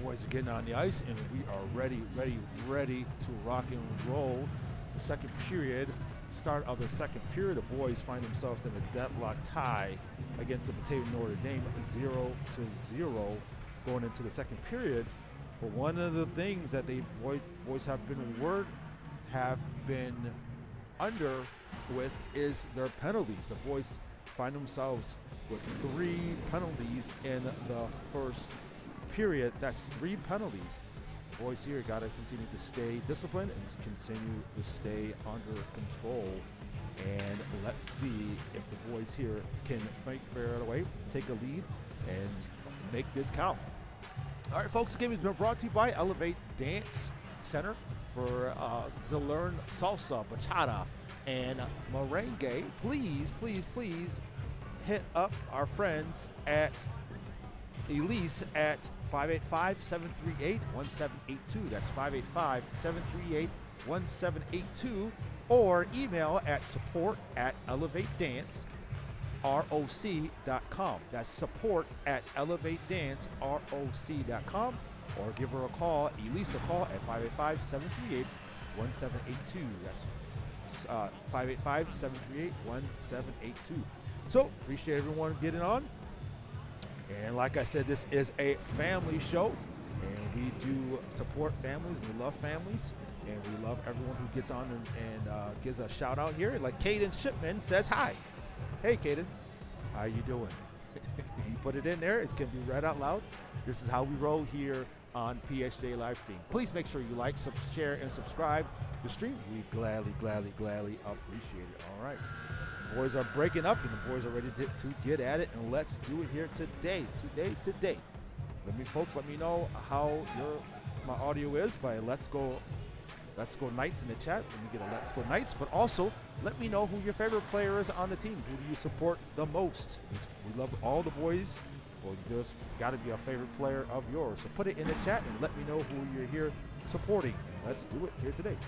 Boys are getting on the ice, and we are ready to rock and roll. The second period, start of the second period, the boys find themselves in a deadlock tie against the Batavia Notre Dame, 0-0 going into the second period. But one of the things that they boys have been under with is their penalties. The boys find themselves with 3 penalties in the first period. That's 3 penalties. The boys here got to continue to stay disciplined and continue to stay under control. And let's see if the boys here can figure out a way, take a lead, and make this count. All right, folks, this game has been brought to you by Elevate Dance Center for to learn salsa, bachata, and merengue. Please hit up our friends at Elise at 585-738-1782. That's 585-738-1782. Or email at support@elevatedanceroc.com. That's support@elevatedanceroc.com. Or give her a call, Elise, a call at 585-738-1782. That's 585-738-1782. So, appreciate everyone getting on. And like I said, this is a family show, and we do support families. We love families, and we love everyone who gets on and gives a shout out here. Like Caden Shipman says hi. Hey, Caden, how you doing? You put it in there. It can be read out loud. This is how we roll here on PHJ Live Stream. Please make sure you like, share, and subscribe the stream. We gladly appreciate it. All right. The boys are breaking up, and the boys are ready to get at it, and let's do it here today. Let me know how my audio is by Let's Go Knights in the chat. Let me get a Let's Go Knights, but also let me know who your favorite player is on the team. Who do you support the most? We love all the boys. Well, there's got to be a favorite player of yours. So put it in the chat and let me know who you're here supporting. Let's do it here today.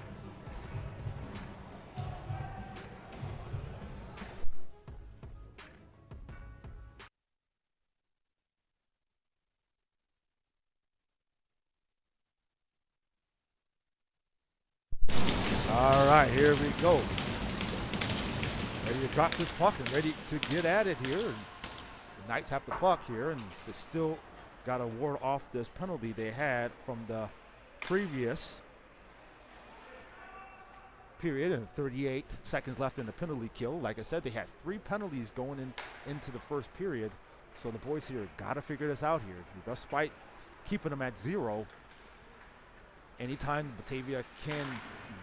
All right, here we go. Ready to drop this puck and ready to get at it here. And the Knights have the puck here, and they still got to ward off this penalty they had from the previous period, and 38 seconds left in the penalty kill. Like I said, they had 3 penalties going into the first period, so the boys here got to figure this out here. Despite keeping them at 0, anytime Batavia can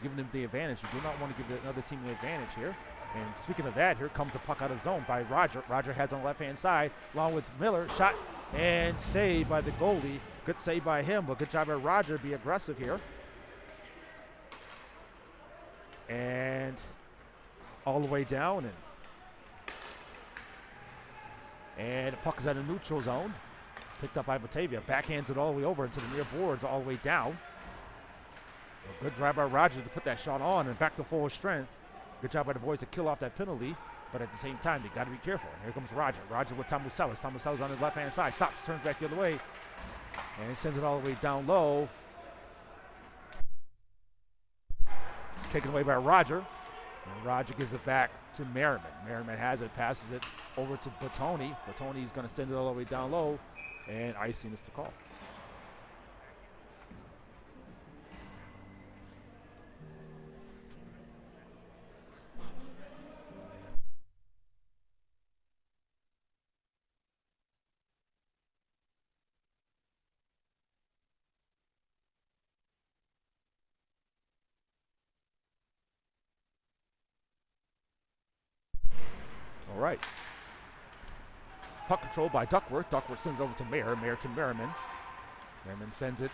give them the advantage, you do not want to give another team the advantage here. And speaking of that, here comes the puck out of zone by Roger. Roger has on the left-hand side, along with Miller. Shot and saved by the goalie. Good save by him, but good job by Roger. Be aggressive here. And all the way down. And the puck is at a neutral zone. Picked up by Batavia. Backhands it all the way over into the near boards, all the way down. A good drive by Roger to put that shot on and back to full strength. Good job by the boys to kill off that penalty, but at the same time, they got to be careful. Here comes Roger. Roger with Tamuselis. Tamuselis on his left-hand side. Stops, turns back the other way, and sends it all the way down low. Taken away by Roger. And Roger gives it back to Merriman. Merriman has it, passes it over to Batoni. Batoni's going to send it all the way down low, and icing is the call. All right. Puck control by Duckworth. Duckworth sends it over to Mayer. Mayer to Merriman. Merriman sends it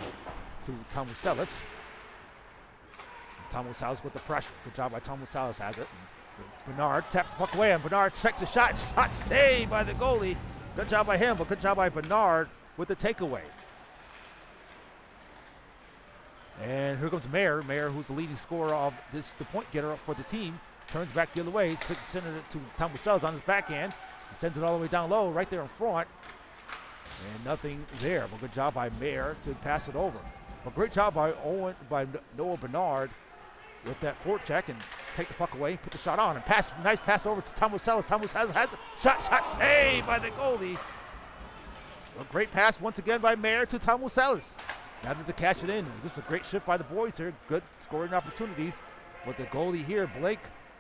to Tamuselis. Tamuselis with the pressure. Good job by Tamuselis has it. Bernard taps the puck away, and Bernard checks the shot. Shot saved by the goalie. Good job by him, but good job by Bernard with the takeaway. And here comes Mayer. Mayer, who's the leading scorer of this, the point getter for the team. Turns back the other way, sends it to Tamuselis on his backhand. He sends it all the way down low, right there in front. And nothing there, but good job by Mayer to pass it over. But great job by Noah Bernard with that forecheck and take the puck away, put the shot on, and pass. Nice pass over to Tom Muselis. Tom Muselis has a shot saved by the goalie. A great pass once again by Mayer to Tom Muselis. Now to catch it in. This is a great shift by the boys here. Good scoring opportunities. But the goalie here, Blake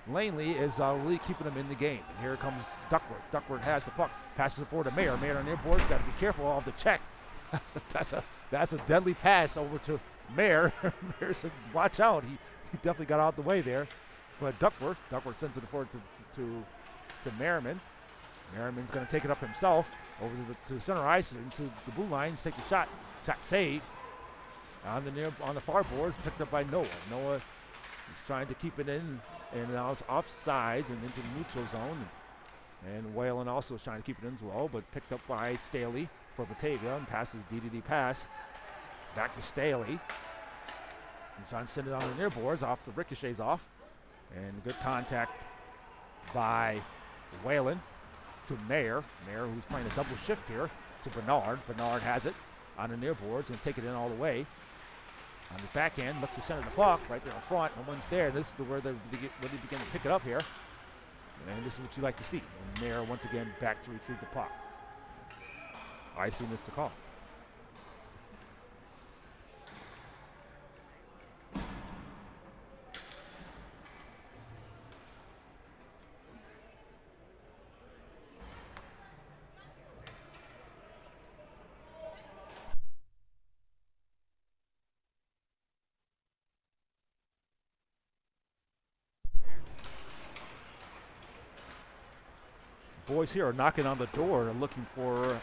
Langley, is really keeping them in the game. And here comes Duckworth. Duckworth has the puck. Passes it forward to Mayer. Mayer on their boards. Got to be careful of the check. That's a deadly pass over to Mayer. Mayer said, watch out. He definitely got out the way there. But Duckworth sends it forward to Merriman. Merriman's going to take it up himself over to the center ice into the blue line. Take the shot. Shot save. On the far boards, picked up by Noah. Noah is trying to keep it in, and now it's offsides and into the neutral zone. And Whalen also is trying to keep it in as well, but picked up by Staley for Batavia and passes DDD pass back to Staley. He's trying to send it on the near boards, off the ricochets off. And good contact by Whalen to Mayer. Mayer, who's playing a double shift here, to Bernard. Bernard has it on the near boards and take it in all the way. On the backhand, looks to center the puck right there in front. No one's there. This is where they begin to pick it up here. And this is what you like to see. And Mayer once again back to retrieve the puck. Icing is to call. Boys here are knocking on the door and looking for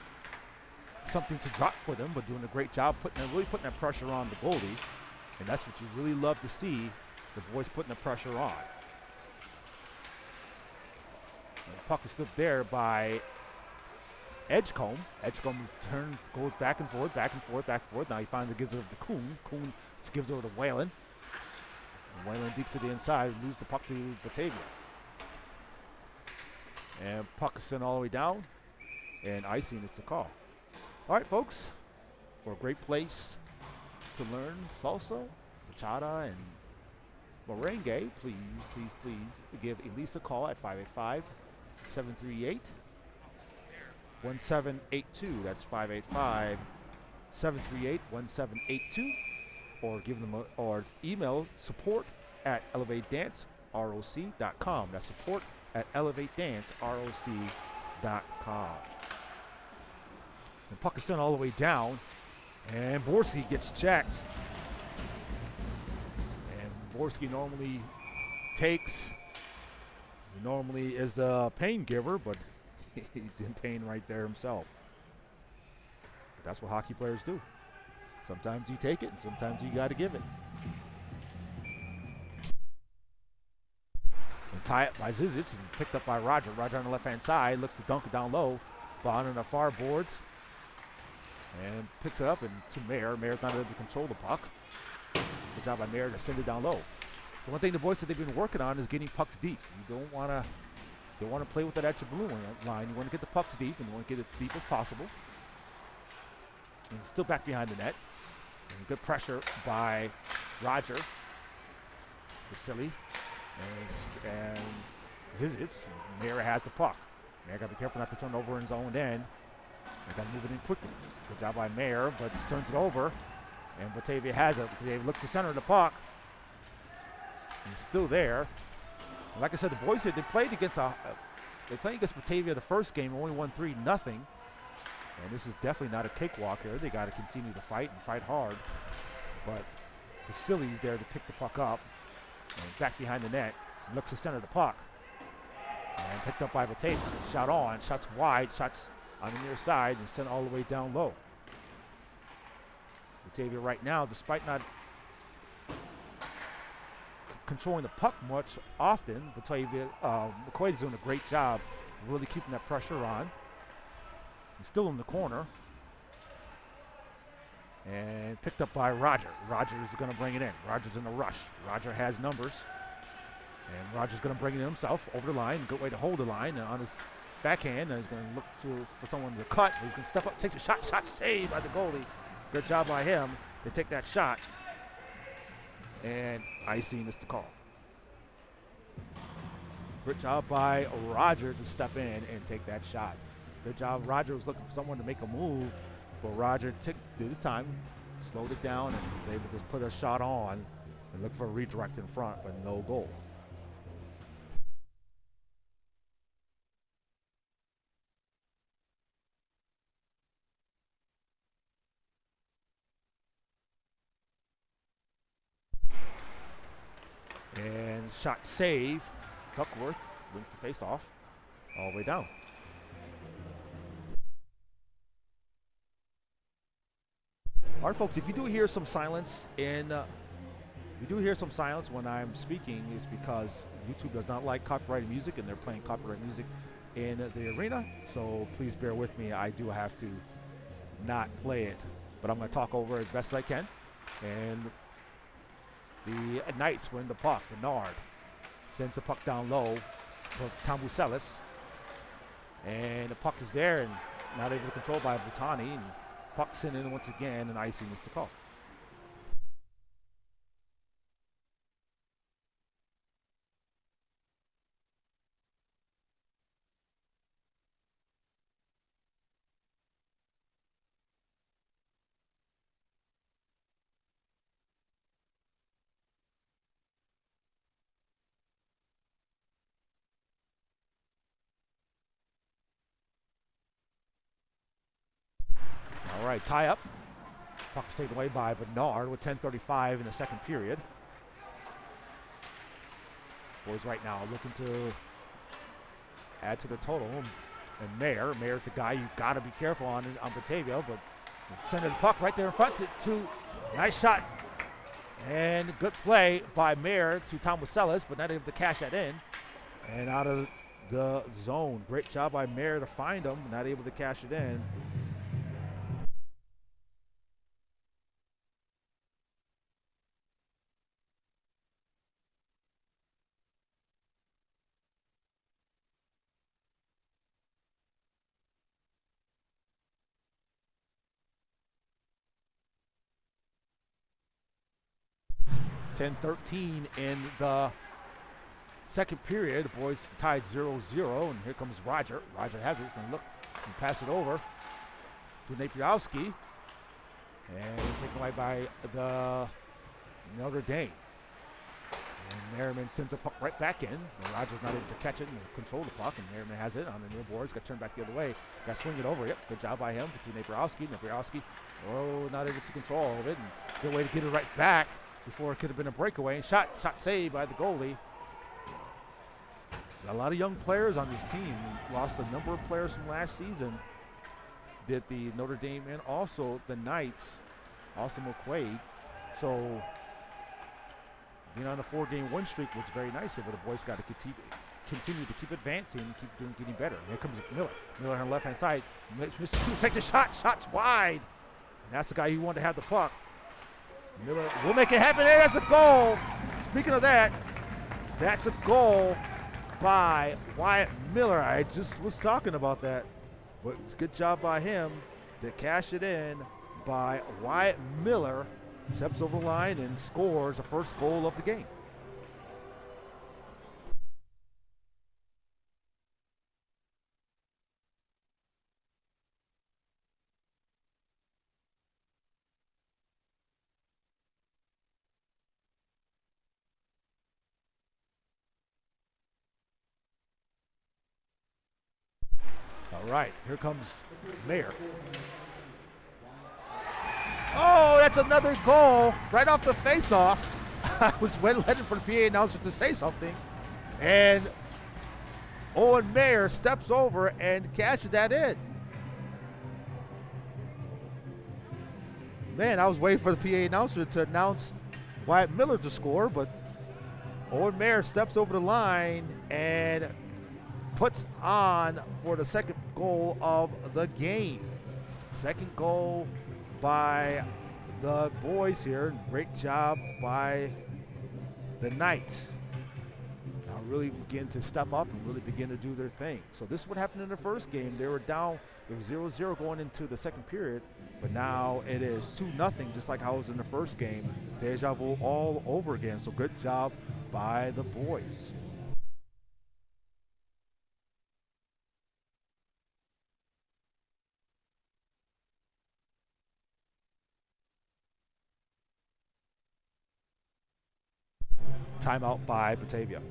something to drop for them, but doing a great job really putting that pressure on the goalie. And that's what you really love to see, the boys putting the pressure on. And the puck is slipped there by Edgecombe. Edgecombe goes back and forth, back and forth, back and forth. Now he finally gives it over to Kuhn. Kuhn gives it over to Whalen. And Whalen digs to the inside and moves the puck to Batavia. And puck is sent all the way down, and icing is the call. All right, folks, for a great place to learn salsa, bachata, and merengue, please give Elise a call at 585-738-1782. That's 585-738-1782. Or give them or email support@elevatedanceroc.com. That's support@elevatedanceroc.com. The puck is sent all the way down, and Borski gets checked. And Borski normally is the pain giver, but he's in pain right there himself. But that's what hockey players do. Sometimes you take it, and sometimes you got to give it. And tie it by Zizic and picked up by Roger. Roger on the left-hand side looks to dunk it down low, but on the far boards, and picks it up and to Mayer. Mayer's not able to control the puck. Good job by Mayer to send it down low. So one thing the boys said they've been working on is getting pucks deep. You don't want to play with that at your blue line. You want to get the pucks deep, and you want to get it deep as possible. And still back behind the net. And good pressure by Roger. Vasily and Zizic. Mayer has the puck. Mayer got to be careful not to turn over in his own end. They got to move it in quickly. Good job by Mayer, but turns it over. And Batavia has it. Batavia looks to center of the puck. He's still there. And like I said, the boys here, they played against Batavia the first game, only won 3-0. And this is definitely not a cakewalk here. They got to continue to fight and fight hard. But Vasily's there to pick the puck up. And back behind the net, looks to center the puck. And picked up by Batavia. Shot on, shots wide, shots on the near side, and sent all the way down low. Batavia right now, despite not controlling the puck much often, Batavia, McQuaid is doing a great job really keeping that pressure on. He's still in the corner. And picked up by Roger. Roger is going to bring it in. Roger's in a rush. Roger has numbers. And Roger's going to bring it in himself over the line. Good way to hold the line. And on his backhand, and he's going to look for someone to cut. He's going to step up, takes a shot. Shot saved by the goalie. Good job by him to take that shot. And icing is the call. Good job by Roger to step in and take that shot. Good job. Roger was looking for someone to make a move, but Roger did his time, slowed it down, and was able to just put a shot on and look for a redirect in front, but no goal. And shot save. Duckworth wins the face-off all the way down. All right, folks, if you do hear some silence when I'm speaking, it's because YouTube does not like copyrighted music, and they're playing copyrighted music in the arena. So please bear with me. I do have to not play it, but I'm going to talk over as best as I can. And the Knights win the puck. Bernard sends the puck down low for Tambuselis. And the puck is there and not able to control by Butani. And puck sent in once again, and icing is the call. All right, tie up. Puck is taken away by Bernard with 10:35 in the second period. Boys right now looking to add to the total. And Mayer's the guy you've got to be careful on Batavia, but sending the puck right there in front to nice shot. And good play by Mayer to Tambuselis, but not able to cash that in. And out of the zone. Great job by Mayer to find him, not able to cash it in. .10-13 in the second period. The boys tied 0-0, and here comes Roger. Roger has it. He's going to look and pass it over to Napiowski, and taken away by the Notre Dame. And Merriman sends the puck right back in. And Roger's not able to catch it and control the puck, and Merriman has it on the near boards. Got turned back the other way. Got to swing it over. Yep, good job by him to Napiowski. Napiowski, not able to control all of it. And good way to get it right back before it could have been a breakaway. And shot saved by the goalie. A lot of young players on this team. Lost a number of players from last season. Did the Notre Dame and also the Knights, also McQ. So being on a 4-game win streak was very nice here, but the boys got to continue to keep advancing and keep getting better. And here comes Miller. Miller on the left-hand side. Misses two, takes a shot. Shot's wide. And that's the guy who wanted to have the puck. Miller will make it happen. Hey, that's a goal. Speaking of that, that's a goal by Wyatt Miller. I just was talking about that. But good job by him to cash it in by Wyatt Miller. Steps over the line and scores the first goal of the game. All right, here comes Mayer. Oh, that's another goal right off the face-off. I was waiting for the PA announcer to say something. And Owen Mayer steps over and cashes that in. Man, I was waiting for the PA announcer to announce Wyatt Miller to score, but Owen Mayer steps over the line and puts on for the second goal of the game. Second goal by the boys here. Great job by the Knights. Now really begin to step up and really begin to do their thing. So this is what happened in the first game. They were down, it was 0-0 going into the second period, but now it is 2-0, just like how it was in the first game. Deja vu all over again, so good job by the boys. Timeout by Batavia.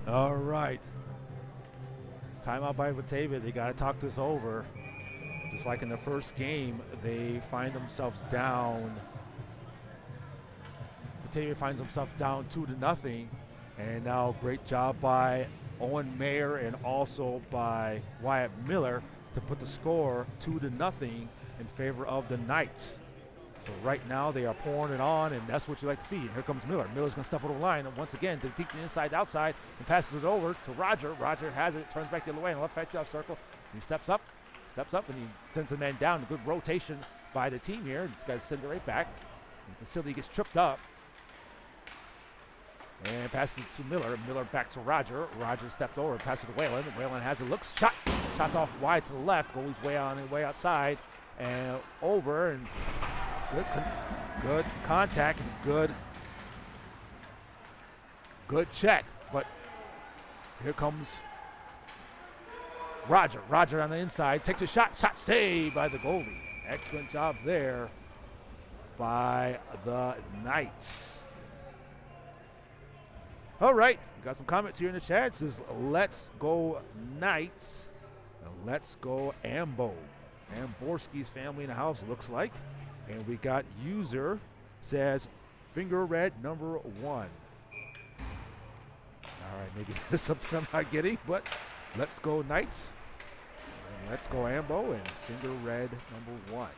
All right. Timeout by Batavia. They got to talk this over. Just like in the first game, they find themselves down. Batavia finds themselves down 2-0. And now great job by Owen Mayer and also by Wyatt Miller to put the score 2-0 in favor of the Knights. So right now they are pouring it on, and that's what you like to see. And here comes Miller. Miller's going to step over the line, and once again, to take the inside outside and passes it over to Roger. Roger has it, turns back the other way in the left face-off circle. He steps up, and he sends the man down. A good rotation by the team here. He's got to send it right back. And the facility gets tripped up. And passes it to Miller. Miller back to Roger. Roger stepped over, passed it to Whalen. Whalen has it, looks, shot. Shots off wide to the left. Goalie's way on and way outside. And over, and good contact and good check. But here comes Roger. Roger on the inside, takes a shot. Shot saved by the goalie. Excellent job there by the Knights. All right, we got some comments here in the chat. It says, let's go Knights. And let's go Ambo. Amborski's family in the house, looks like. And we got user says finger red number 1. All right, maybe there's something I'm not getting, but let's go Knights. And let's go Ambo and finger red number 1. All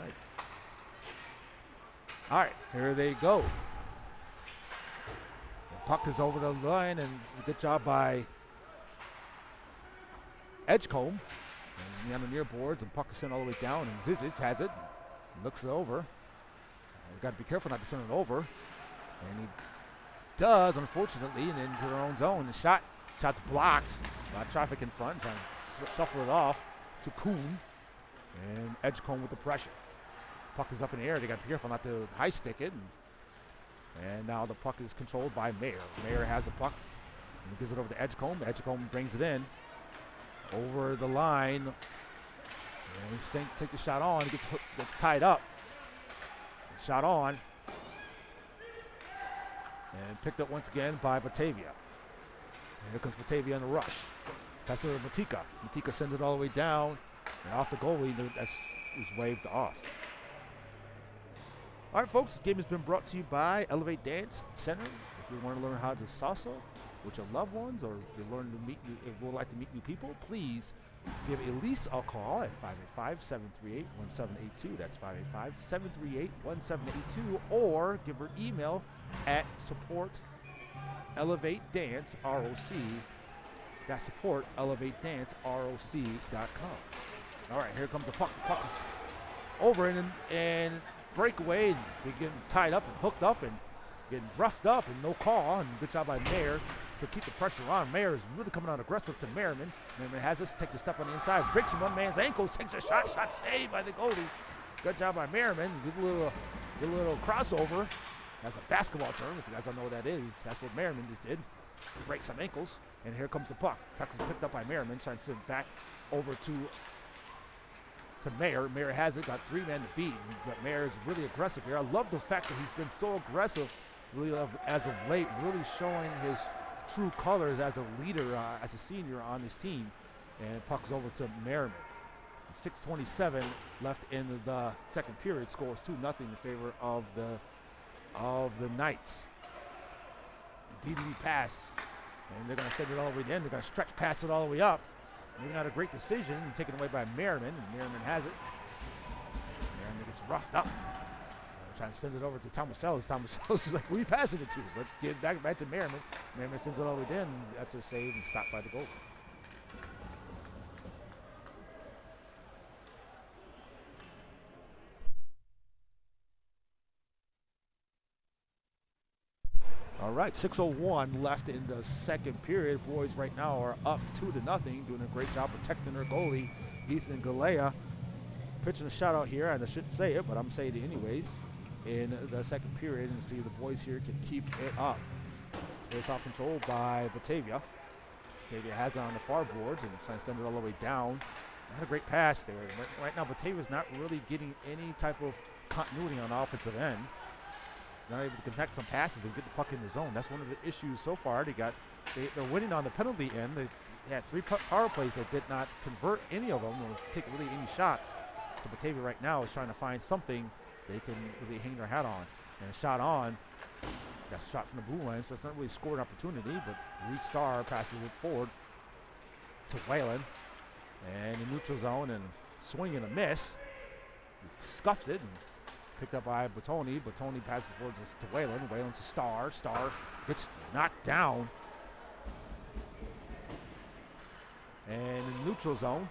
right. All right, here they go. The puck is over the line, and a good job by Edgecombe. And on the near boards, and puck is sent all the way down, and Zizic has it. Looks it over. We've got to be careful not to turn it over. And he does, unfortunately, and into their own zone. The shot's blocked. A lot of traffic in front, trying to shuffle it off to Kuhn. And Edgecombe with the pressure. Puck is up in the air. They got to be careful not to high stick it. And now the puck is controlled by Mayer. Mayer has the puck. And he gives it over to Edgecombe. Edgecombe brings it in. Over the line. And he takes the shot on. He gets tied up. Shot on. And picked up once again by Batavia. And here comes Batavia in the rush. Pass it to Matika. Matika sends it all the way down. And off the goalie. That was waved off. All right, folks. This game has been brought to you by Elevate Dance Center. If you want to learn how to salsa with your loved ones, or if you would like to meet new people, please give Elise a call at 585-738-1782. That's 585-738-1782. Or give her email at support@elevatedanceroc. That's support@elevatedanceroc.com. All right, here comes the puck. The puck is over and breakaway. And they get tied up and hooked up and getting roughed up and no call. And good job by Mayer to keep the pressure on. Mayer is really coming out aggressive to Merriman. Merriman has this, takes a step on the inside, breaks one man's ankles, takes a shot saved by the goalie. Good job by Merriman. Give a little crossover. That's a basketball term. If you guys don't know what that is, that's what Merriman just did. Break some ankles. And here comes the puck. Puck is picked up by Merriman, trying to send it back over to to Mayer. Mayer has it, got 3 men to beat, but Mayer is really aggressive here. I love the fact that he's been so aggressive really as of late, really showing his true colors as a leader, as a senior on this team. And puck's over to Merriman. 6:27 left in the second period. Scores 2-0 in favor of the Knights. DDD pass, and they're going to send it all the way in. They're going to stretch pass it all the way up. Making out a great decision, taken away by Merriman, and Merriman has it. Merriman gets roughed up. Trying to send it over to Tomasellos. Tomasellos is like, who are you passing it to? But get back to Merriman. Merriman sends it all the way in. That's a save and stopped by the goal. All right, 6:01 left in the second period. Boys right now are up 2-0, doing a great job protecting their goalie, Ethan Galea. Pitching a shutout here, and I shouldn't say it, but I'm saying it anyways, in the second period, and see the boys here can keep it up. Face-off controlled by Batavia. Batavia has it on the far boards and trying to send it all the way down. Not a great pass there. Right now, Batavia's not really getting any type of continuity on the offensive end. Not able to connect some passes and get the puck in the zone. That's one of the issues so far. They're winning on the penalty end. They had 3 power plays that did not convert any of them or take really any shots. So Batavia right now is trying to find something they can really hang their hat on. And a shot on. That's a shot from the blue line, so that's not really a scored opportunity, but Reed Starr passes it forward to Whalen. And in neutral zone and swing and a miss. He scuffs it and picked up by Batoni. Batoni passes forward to Whalen. Whalen's a Star. Star gets knocked down. And in neutral zone,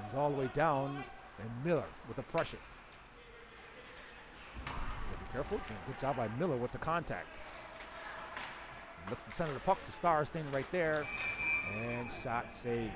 he's all the way down, and Miller with the pressure. Be careful. Good job by Miller with the contact. He looks to the center of the puck to Star, standing right there, and shot save.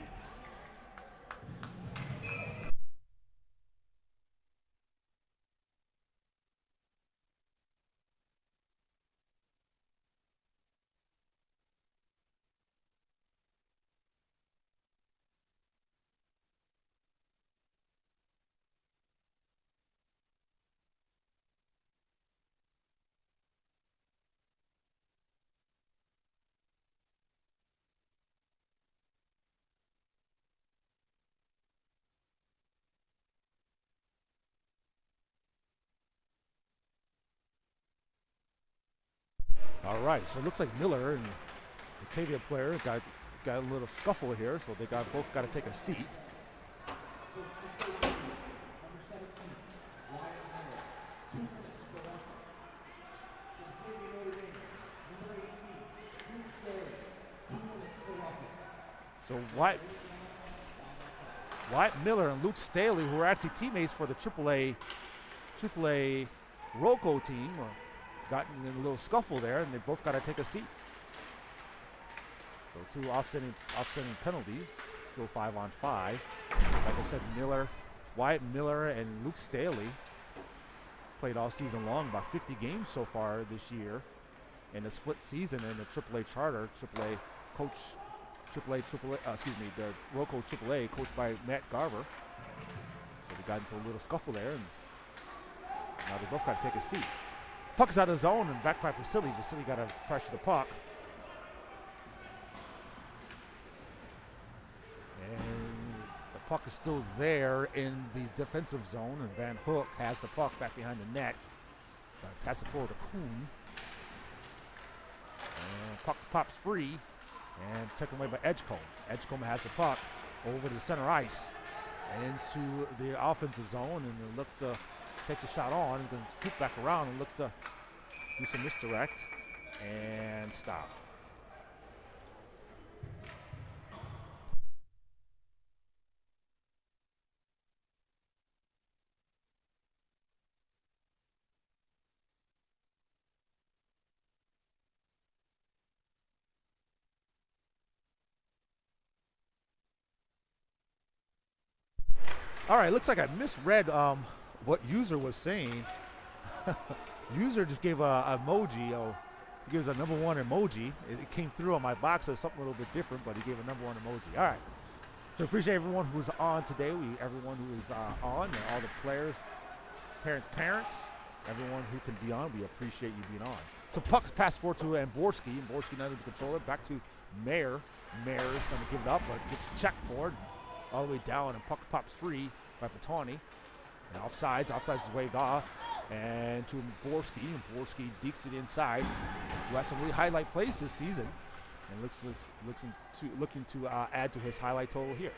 All right, so it looks like Miller and the Batavia player got a little scuffle here, so they both got to take a seat. So Wyatt Miller and Luke Staley, who are actually teammates for the AAA Roco team, got in a little scuffle there, and they both got to take a seat. So 2 offsetting penalties, still 5-on-5. Like I said, Wyatt Miller and Luke Staley played all season long, about 50 games so far this year, in a split season in the AAA charter. The Roco AAA, coached by Matt Garver. So they got into a little scuffle there, and now they both got to take a seat. Puck's out of zone and back by Vasily. Vasily got to pressure the puck. And the puck is still there in the defensive zone, and Van Hook has the puck back behind the net. So pass it forward to Kuhn. And puck pops free and taken away by Edgecombe. Edgecombe has the puck over to the center ice into the offensive zone, and it looks to takes a shot on and then scoop back around and looks to do some misdirect and stop. All right, looks like I misread what User was saying. User just gave a emoji. He gives a number 1 emoji. It came through on my box as something a little bit different, but he gave a number 1 emoji. All right. So appreciate everyone who's on today. Everyone who is on, and all the players, parents, everyone who can be on. We appreciate you being on. So puck's passed forward to Amborski. Amborski not able to control it. Back to Mayer. Mayer is going to give it up, but gets checked forward all the way down, and puck pops free by Patani. And offsides is waved off, and to Borski. Borski dekes it inside. Who has some really highlight plays this season, and looking to add to his highlight total here.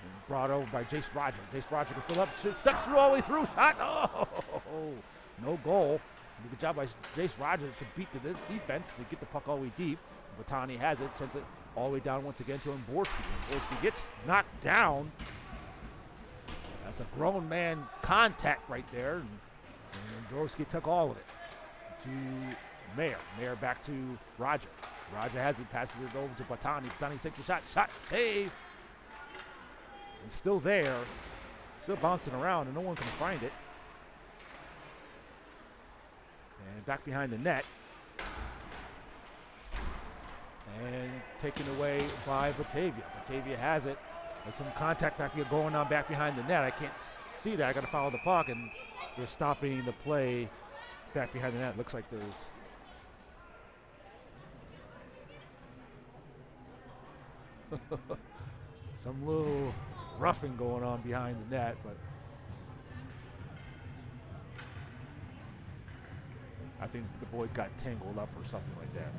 And brought over by Jace Roger. Jace Roger can fill up, steps through all the way through. Shot. Oh, no goal. Good job by Jace Roger to beat the defense to get the puck all the way deep. Batani has it, sends it all the way down once again to Borski. Borski gets knocked down. That's a grown man contact right there. And Borski took all of it to Mayer. Mayer back to Roger. Roger has it, passes it over to Batani. Batani takes a shot. Shot save. It's still there. Still bouncing around, and no one can find it. And back behind the net. And taken away by Batavia. Batavia has it. There's some contact back here going on back behind the net. I can't see that. I got to follow the puck, and they're stopping the play back behind the net. Looks like there's some little roughing going on behind the net, but I think the boys got tangled up or something like that.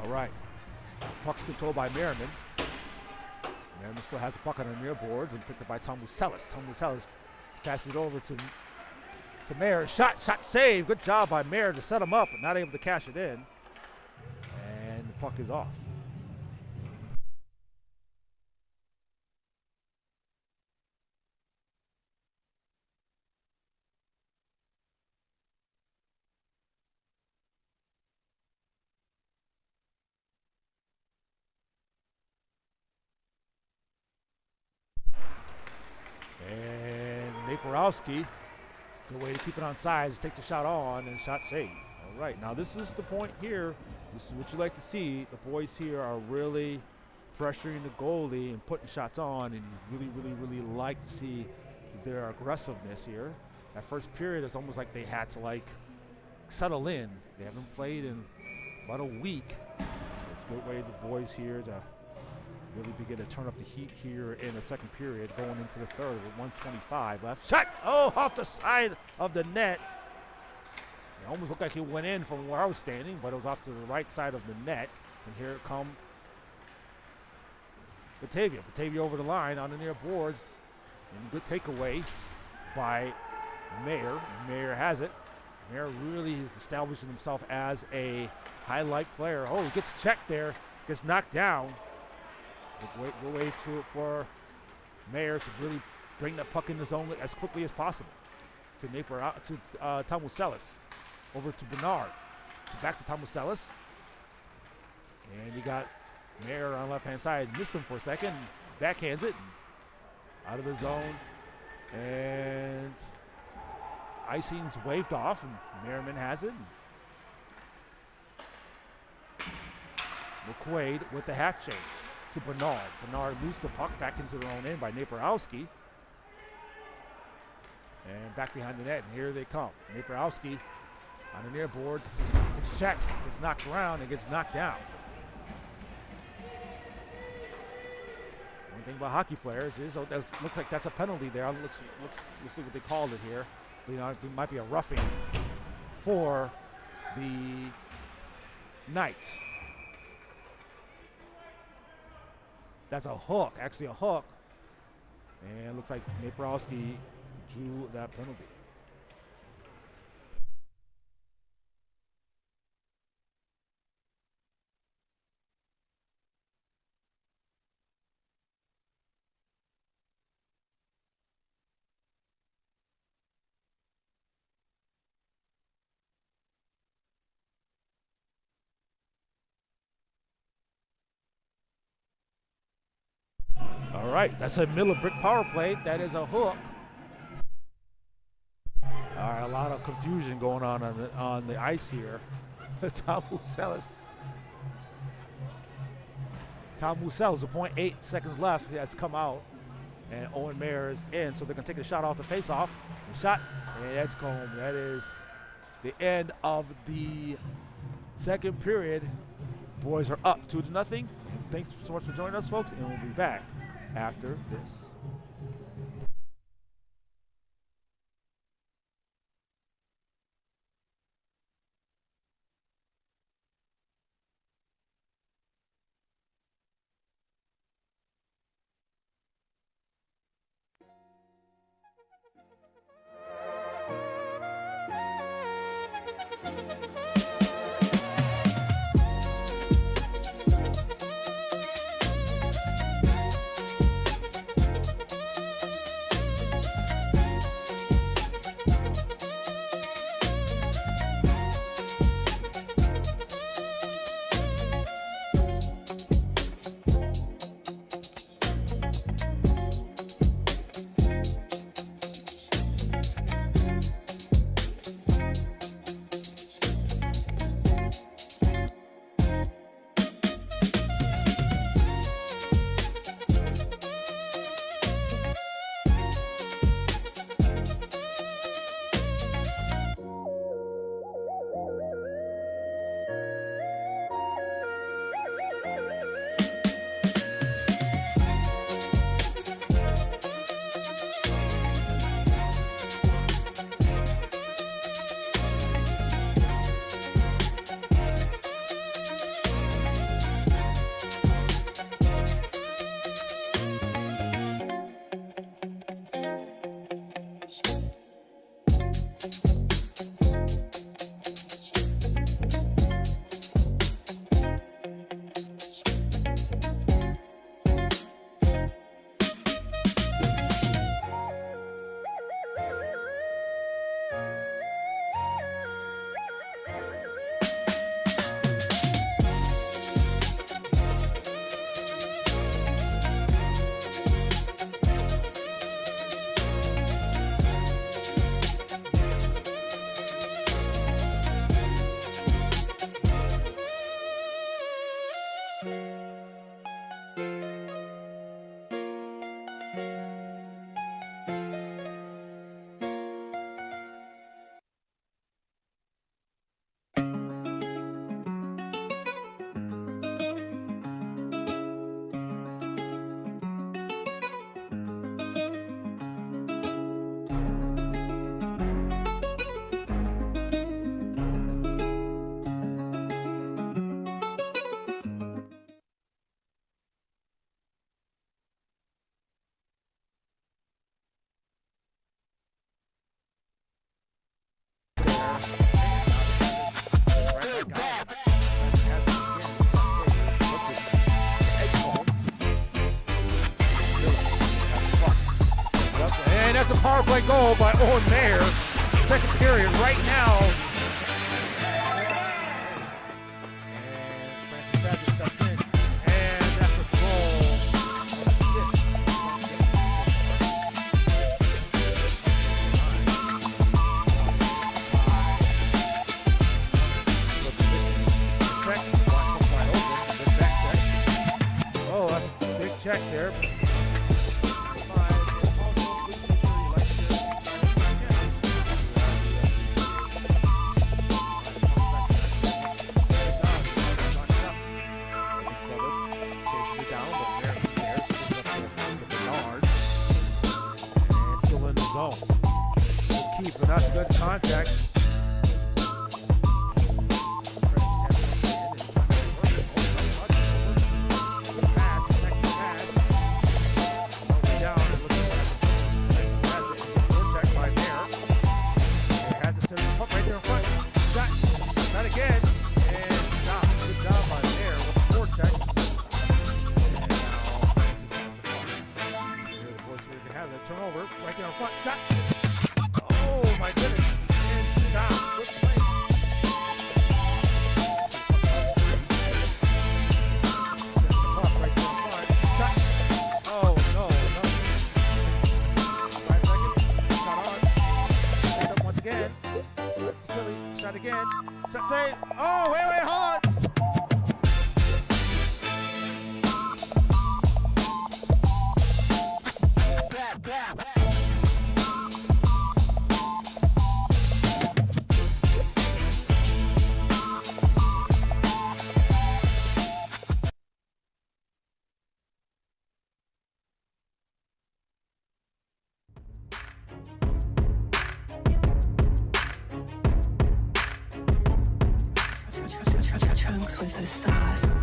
All right, puck's controlled by Merriman. Merriman still has the puck on the near boards and picked up by Tom Musellis. Tom Musellis passes it over to Mayer. Shot save. Good job by Mayer to set him up, but not able to cash it in. And the puck is off. And Naporowski, good way to keep it on sides, take the shot on, and shot saved. All right, now this is the point here. This is what you like to see. The boys here are really pressuring the goalie and putting shots on, and you really like to see their aggressiveness here. That first period is almost like they had to settle in. They haven't played in about a week. It's a good way the boys here to really begin to turn up the heat here in the second period, going into the third with 1:25 left. Shot! Oh, off the side of the net. It almost looked like it went in from where I was standing, but it was off to the right side of the net. And here it comes Batavia. Batavia over the line on the near boards. And good takeaway by Mayer. Mayer has it. Mayer really is establishing himself as a highlight player. Oh, he gets checked there, gets knocked down. We'll wait for Mayer to really bring that puck in the zone as quickly as possible. To Tom Musellis. Over to Bernard. Back to Tom Musellis. And you got Mayer on the left-hand side. Missed him for a second. Backhands it. Out of the zone. And icing's waved off, and Merriman has it. McQuaid with the half change to Bernard. Bernard loses the puck back into their own end by Naporowski. And back behind the net, and here they come. Naporowski on the near boards. Gets checked, gets knocked around, and gets knocked down. One thing about hockey players is, looks like that's a penalty there. Let's see what they called it here. You know, it might be a roughing for the Knights. That's a hook, actually a hook. And it looks like Naporowski drew that penalty. All right, that's a Miller Brick power play. That is a hook. All right, a lot of confusion going on the ice here. Tom Musel's, the 0.8 seconds left, has come out, and Owen Mayer is in, so they're going to take a shot off the face-off. Shot, and Edgecombe. That is the end of the second period. Boys are up 2-0. Thanks so much for joining us, folks, and we'll be back after this. And that's a power play goal by Owen Mayer. Second period right now. And Francis Badger steps in. And that's a goal. Oh, that's a big check there. But not good contact. Turnover right there in front. Shot. Oh my goodness. And stop. Good play. Right there in front. Shot. Oh no. again. Say, oh, wait, hold on. Chunks with the sauce.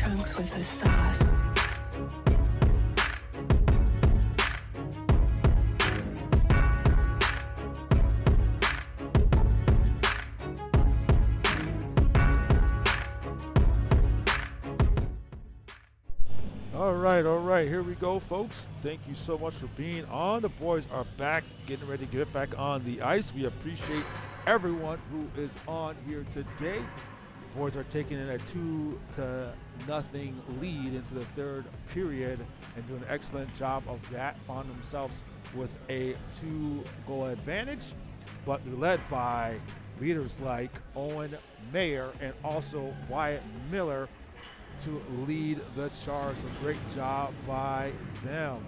Trunks with the sauce. All right, here we go, folks. Thank you so much for being on. The boys are back, getting ready to get back on the ice. We appreciate everyone who is on here today. The boys are taking in a 2-0 lead into the third period and doing an excellent job of that. Found themselves with a 2-goal advantage, but they're led by leaders like Owen Mayer and also Wyatt Miller to lead the charge. So great job by them.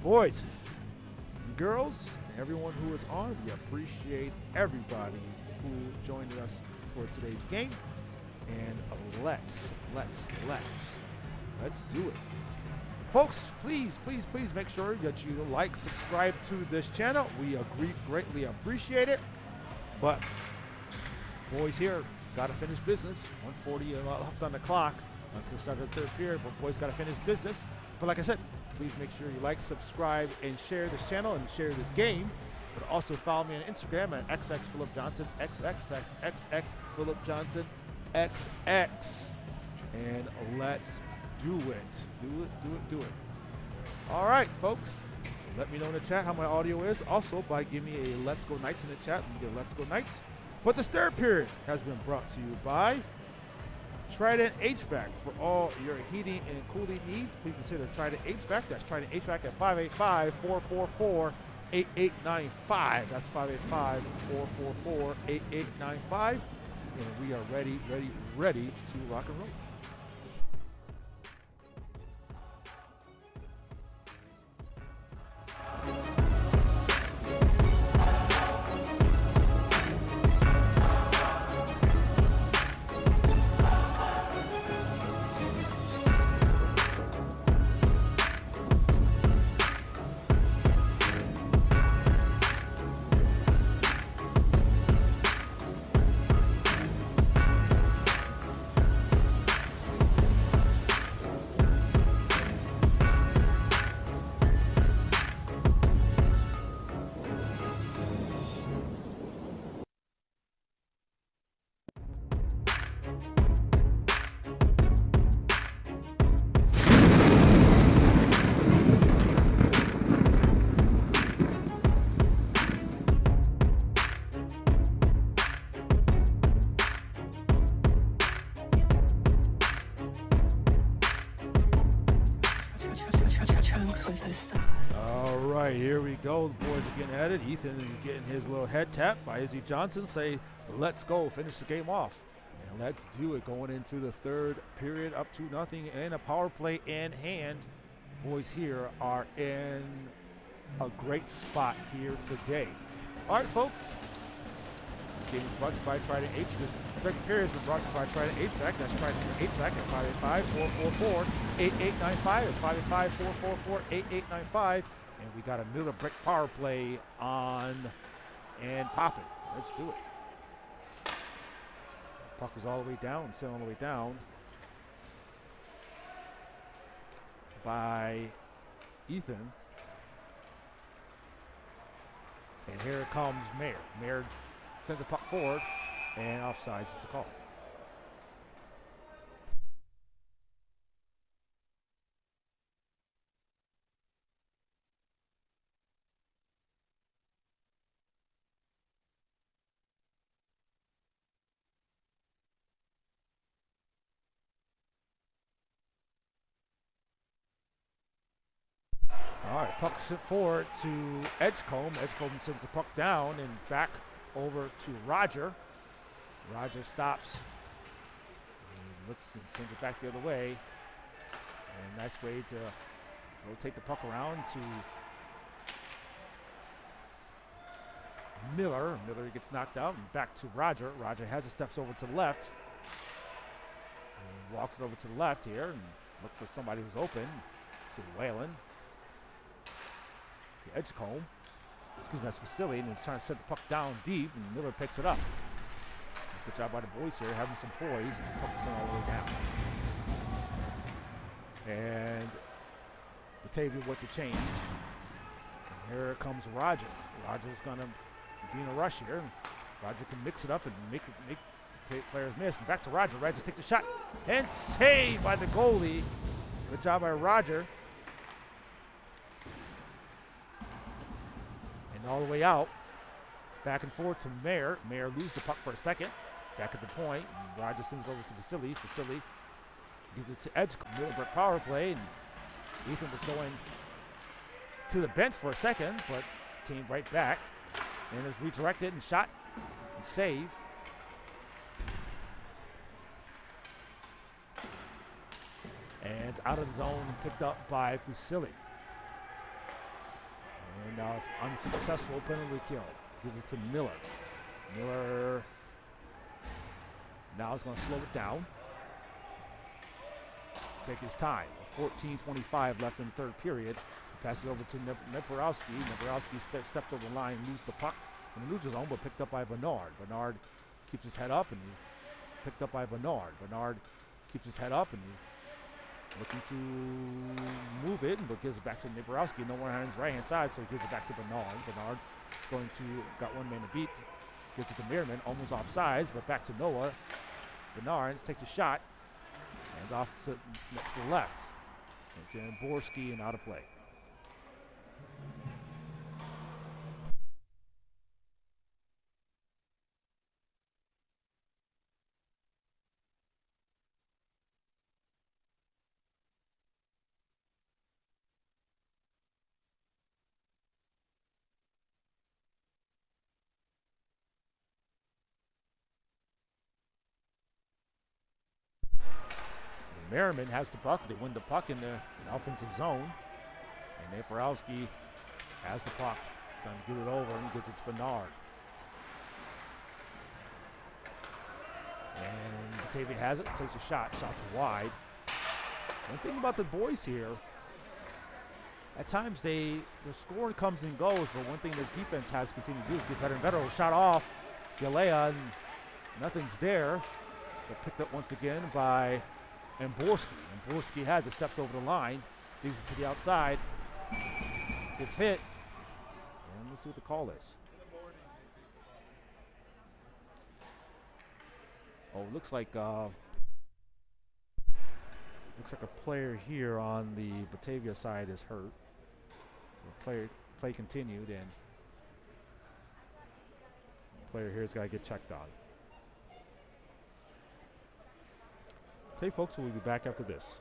Boys, girls, and everyone who is on, we appreciate everybody who joined us for today's game. And let's do it. Folks, please make sure that you like, subscribe to this channel. We greatly appreciate it. But boys here, got to finish business. 1:40 left on the clock until the start of the third period, but boys got to finish business. But like I said, please make sure you like, subscribe, and share this channel and share this game. But also follow me on Instagram at xxphilipjohnson, xxphilipjohnson, xx. And let's do it. Do it. All right, folks. Let me know in the chat how my audio is. Also, by giving me a Let's Go Knights in the chat, we get Let's Go Knights. But this third period has been brought to you by Trident HVAC. For all your heating and cooling needs, please consider Trident HVAC. That's Trident HVAC at 585-444-8895. That's 585-444-8895. And we are ready to rock and roll. All right, here we go. The boys are getting at it. Ethan is getting his little head tap by Izzy Johnson. Say, let's go, finish the game off. And let's do it. Going into the third period, up 2-0, and a power play in hand. Boys here are in a great spot here today. All right, folks. Game is brought to you by Trident H. This second period has been brought to you by Trident HVAC. That's Trident HVAC at 585-444-8895. It's 585-444-8895. And we got a Miller brick power play on and popping. Let's do it. Puck is all the way down, sent all the way down by Ethan. And here comes Mayer. Mayer sends the puck forward, and offsides is the call. All right, puck sent forward to Edgecombe. Edgecombe sends the puck down and back over to Roger. Roger stops. He looks and sends it back the other way. And nice way to rotate the puck around to Miller. Miller gets knocked out and back to Roger. Roger has it, steps over to the left. And walks it over to the left here and look for somebody who's open. To Whalen. To Edgecombe. Excuse me, that's Vasily, and he's trying to set the puck down deep, and Miller picks it up. Good job by the boys here, having some poise and focusing all the way down. And Batavia with the change. And here comes Roger. Roger's going to be in a rush here. Roger can mix it up and make players miss. And back to Roger. Roger takes the shot. And saved by the goalie. Good job by Roger. And all the way out. Back and forth to Mayer. Mayer loses the puck for a second. Back at the point. And Roger sends it over to Vasily. Vasily gives it to Edge. Middlebrick power play. And Ethan was going to the bench for a second, but came right back. And is redirected and shot and save. And it's out of the zone and picked up by Fusili. And now it's unsuccessful penalty kill. Gives it to Miller. Miller now is going to slow it down. Take his time. 14:25 left in the third period. Passes over to Neporowski. Neporowski stepped over the line, loses the puck in the neutral zone, but picked up by Bernard. Bernard keeps his head up, and he's picked up by Bernard. Bernard keeps his head up, and he's looking to move it, but gives it back to Neporowski. No one on his right-hand side, so he gives it back to Bernard. Bernard is going to, got one man to beat. Gives it to Merriman, almost offsides, but back to Noah. Bernard takes a shot, and off to the left. And Borski and out of play. Merriman has the puck. They win the puck in the offensive zone. And Neporowski has the puck. He's trying to get it over and gives it to Bernard. And Batavia has it, takes a shot. Shots wide. One thing about the boys here, at times the scoring comes and goes, but one thing the defense has to continue to do is get better and better. Shot off Galea, and nothing's there. But picked up once again by Borski. And Borski has it, steps over the line, digs it to the outside, gets hit, and let's see what the call is. Oh, looks like a player here on the Batavia side is hurt. So play continued, and the player here has got to get checked on. Okay, folks, we'll be back after this.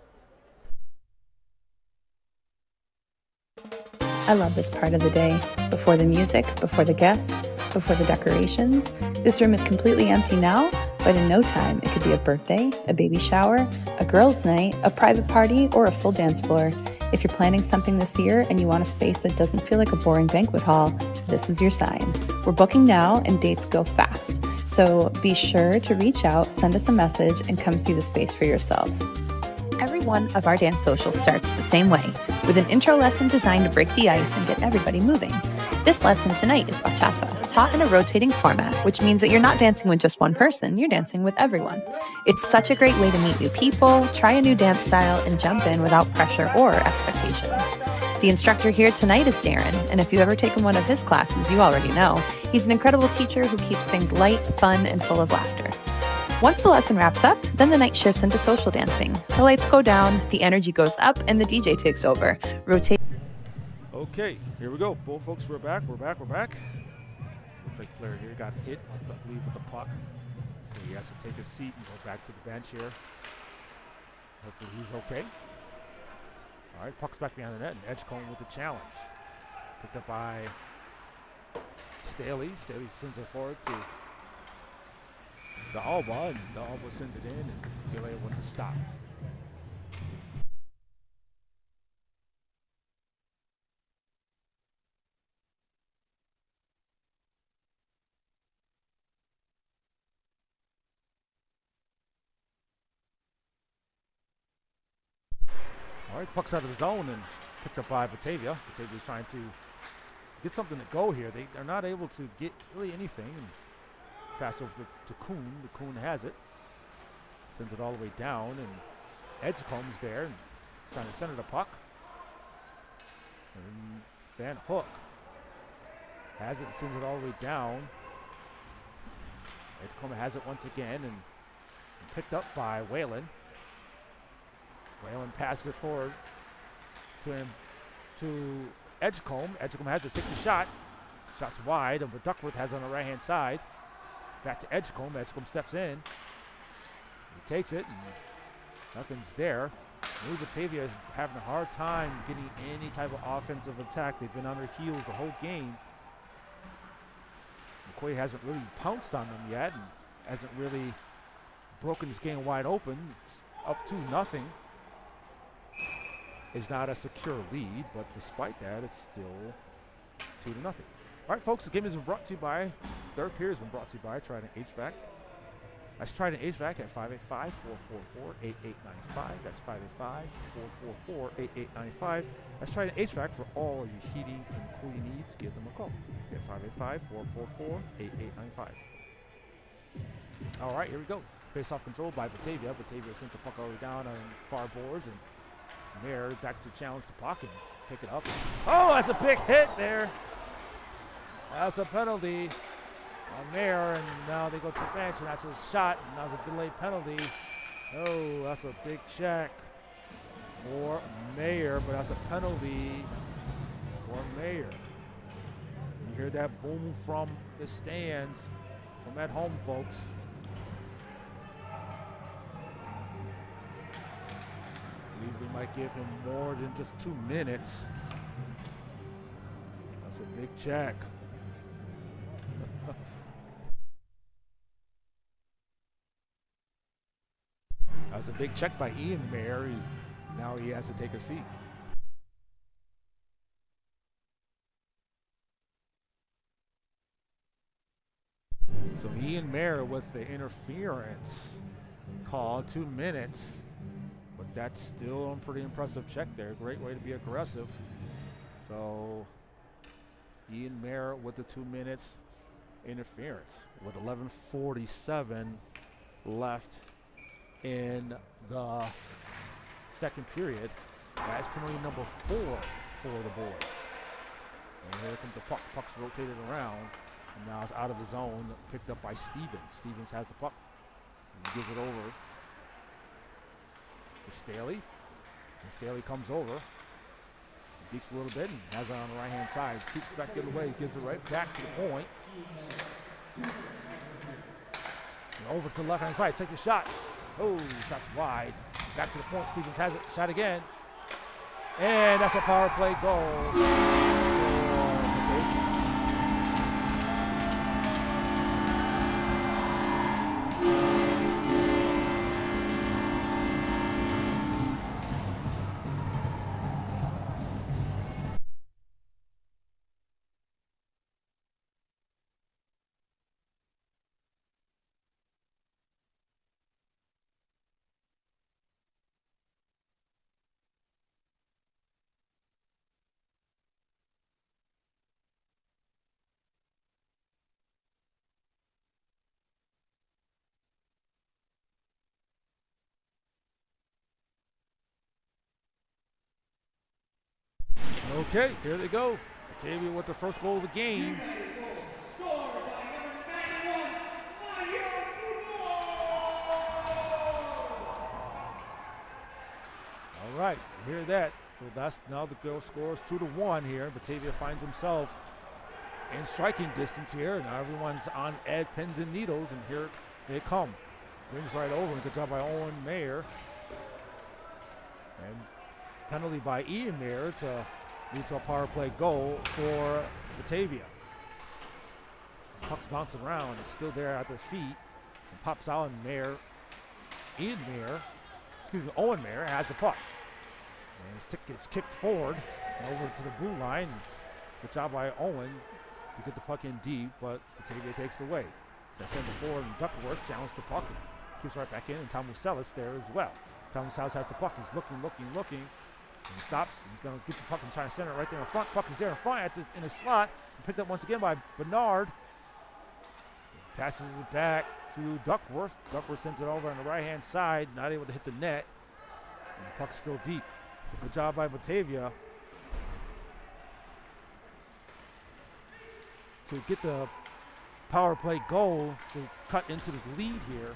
I love this part of the day. Before the music, before the guests, before the decorations. This room is completely empty now, but in no time, it could be a birthday, a baby shower, a girls' night, a private party, or a full dance floor. If you're planning something this year and you want a space that doesn't feel like a boring banquet hall, this is your sign. We're booking now and dates go fast. So be sure to reach out, send us a message, and come see the space for yourself. Every one of our dance socials starts the same way, with an intro lesson designed to break the ice and get everybody moving. This lesson tonight is bachata, taught in a rotating format, which means that you're not dancing with just one person, you're dancing with everyone. It's such a great way to meet new people, try a new dance style, and jump in without pressure or expectations. The instructor here tonight is Darren, and if you've ever taken one of his classes, you already know. He's an incredible teacher who keeps things light, fun, and full of laughter. Once the lesson wraps up, then the night shifts into social dancing. The lights go down, the energy goes up, and the DJ takes over. Rotate. Okay, here we go. Both folks, we're back. Looks like player here got hit, I believe, with the puck. So he has to take a seat and go back to the bench here. Hopefully he's okay. All right, puck's back behind the net, and Edgecombe with the challenge. Picked up by Staley. Staley sends it forward to the Alba, and the Alba sends it in, and Gilea with the stop. All right, puck's out of the zone and picked up by Batavia. Batavia's trying to get something to go here. They're not able to get really anything. And pass over to Kuhn. The Kuhn has it. Sends it all the way down, and Edgecombe's there, and trying to center the puck. And Van Hook has it and sends it all the way down. Edgecombe has it once again, and picked up by Whalen. Whalen passes it forward to him, to Edgecombe. Edgecombe has to take the shot. Shot's wide, but Duckworth has it on the right-hand side. Back to Edgecombe. Edgecombe steps in. He takes it, and nothing's there. New Batavia is having a hard time getting any type of offensive attack. They've been on their heels the whole game. McQuay hasn't really pounced on them yet, and hasn't really broken this game wide open. It's up 2-0. It's not a secure lead, but despite that, it's still 2-0. All right, folks, the game has been brought to you by, this third period has been brought to you by Trident HVAC. That's Trident HVAC at 585-444-8895. That's 585-444-8895. That's Trident HVAC for all your heating and cooling needs. Give them a call at 585-444-8895. All right, here we go. Face-off control by Batavia. Batavia sent the puck all the way down on far boards, and Mayer back to challenge the puck and pick it up. Oh, that's a big hit there. That's a penalty on Mayer, and now they go to the bench, and that's a shot, and that's a delayed penalty. Oh, that's a big check for Mayer, but that's a penalty for Mayer. You hear that boom from the stands, from at home, folks. I believe they might give him more than just 2 minutes. That's a big check. That was a big check by Ian Mayer. Now he has to take a seat. So Ian Mayer with the interference call, 2 minutes. But that's still a pretty impressive check there. Great way to be aggressive. So Ian Mayer with the 2 minutes interference with 11:47 left in the second period. That's penalty number 4 for the boys. And here comes the puck. Puck's rotated around, and now it's out of the zone, picked up by Stevens. Stevens has the puck and gives it over to Staley. And Staley comes over, beats a little bit, and has it on the right-hand side. Scoops back the other way, gives it right back to the point. And over to the left-hand side, take the shot. Oh, shot's wide. Back to the point. Stevens has it. Shot again. And that's a power play goal. Okay, here they go. Batavia with the first goal of the game. All right, you hear that. So that's now the goal scores 2-1 here. Batavia finds himself in striking distance here. Now everyone's on pins and needles, and here they come. Brings right over, and good job by Owen Mayer. And penalty by Ian Mayer to lead to a power play goal for Batavia. Puck's bouncing around. It's still there at their feet. And pops out, and Owen Mayer has the puck. And his stick gets kicked forward and over to the blue line. Good job by Owen to get the puck in deep, but Batavia takes it away. They send it forward, and Duckworth challenges the puck and keeps right back in, and Tom Muselis there as well. Tom Muselis has the puck. He's looking, and he stops. He's going to get the puck and try to center it right there in front. Puck is there in front in the slot. Picked up once again by Bernard. Passes it back to Duckworth. Duckworth sends it over on the right-hand side, not able to hit the net. And the puck's still deep. So good job by Batavia to get the power play goal to cut into this lead here.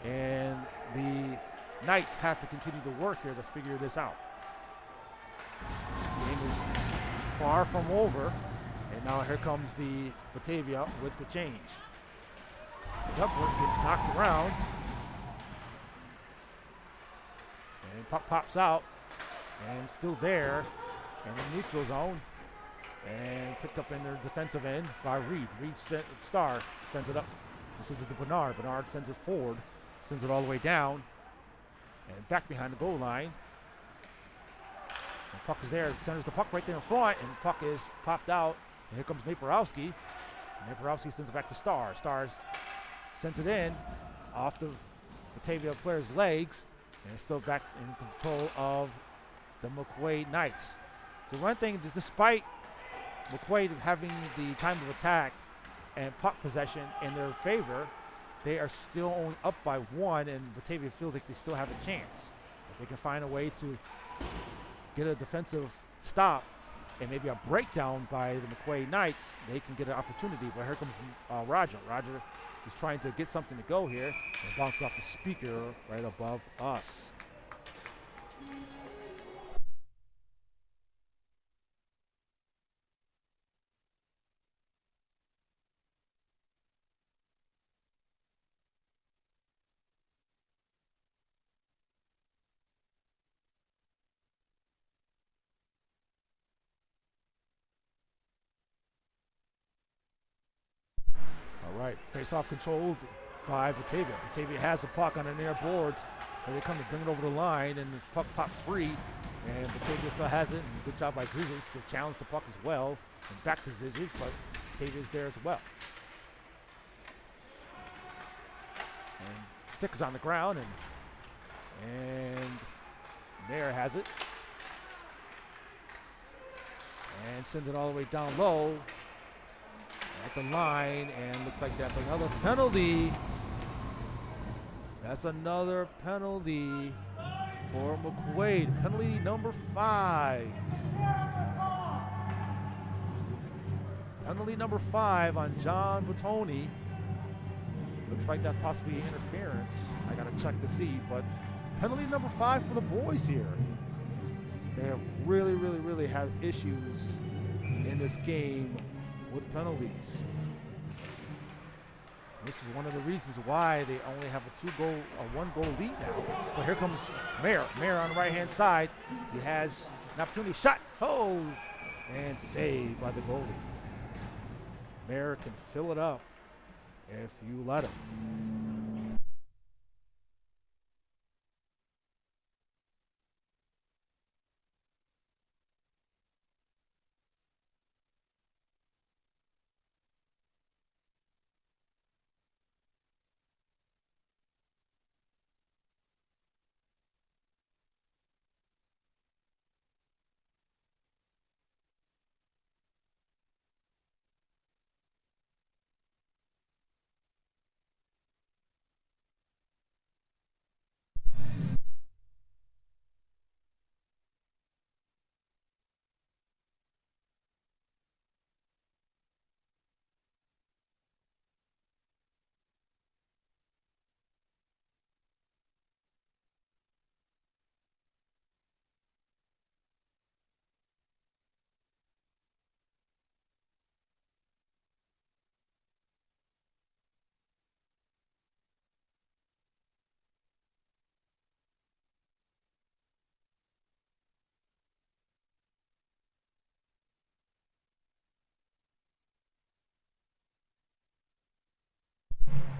And the Knights have to continue to work here to figure this out. The game is far from over. And now here comes the Batavia with the change. Duckworth gets knocked around. And puck pops out. And still there in the neutral zone. And picked up in their defensive end by Reed. Reed Star sends it up. He sends it to Bernard. Bernard sends it forward. Sends it all the way down. And back behind the goal line. And puck is there. Centers the puck right there in front. And the puck is popped out. And here comes Naporowski. Naporowski sends it back to Star. Stars sends it in off the Batavia player's legs. And it's still back in control of the McQ Knights. So one thing, despite McQ having the time of attack and puck possession in their favor, they are still only up by 1, and Batavia feels like they still have a chance. If they can find a way to get a defensive stop and maybe a breakdown by the McQ Knights, they can get an opportunity. But here comes Roger. Roger is trying to get something to go here and bounces off the speaker right above us. All right, face-off controlled by Batavia. Batavia has the puck on the near boards, and they come to bring it over the line, and the puck pops free, and Batavia still has it, and good job by Zizis to challenge the puck as well, and back to Zizis, but Batavia's there as well. And stick is on the ground, and Mayer has it, and sends it all the way down low at the line, and looks like that's another penalty. That's another penalty for McQ. Penalty number 5. Penalty number 5 on John Bottoni. Looks like that's possibly interference. I gotta check to see, but penalty number 5 for the boys here. They have really had issues in this game with penalties. This is one of the reasons why they only have a 1-goal lead now. But here comes Mayer. Mayer on the right-hand side. He has an opportunity. Shot. Oh! And saved by the goalie. Mayer can fill it up if you let him.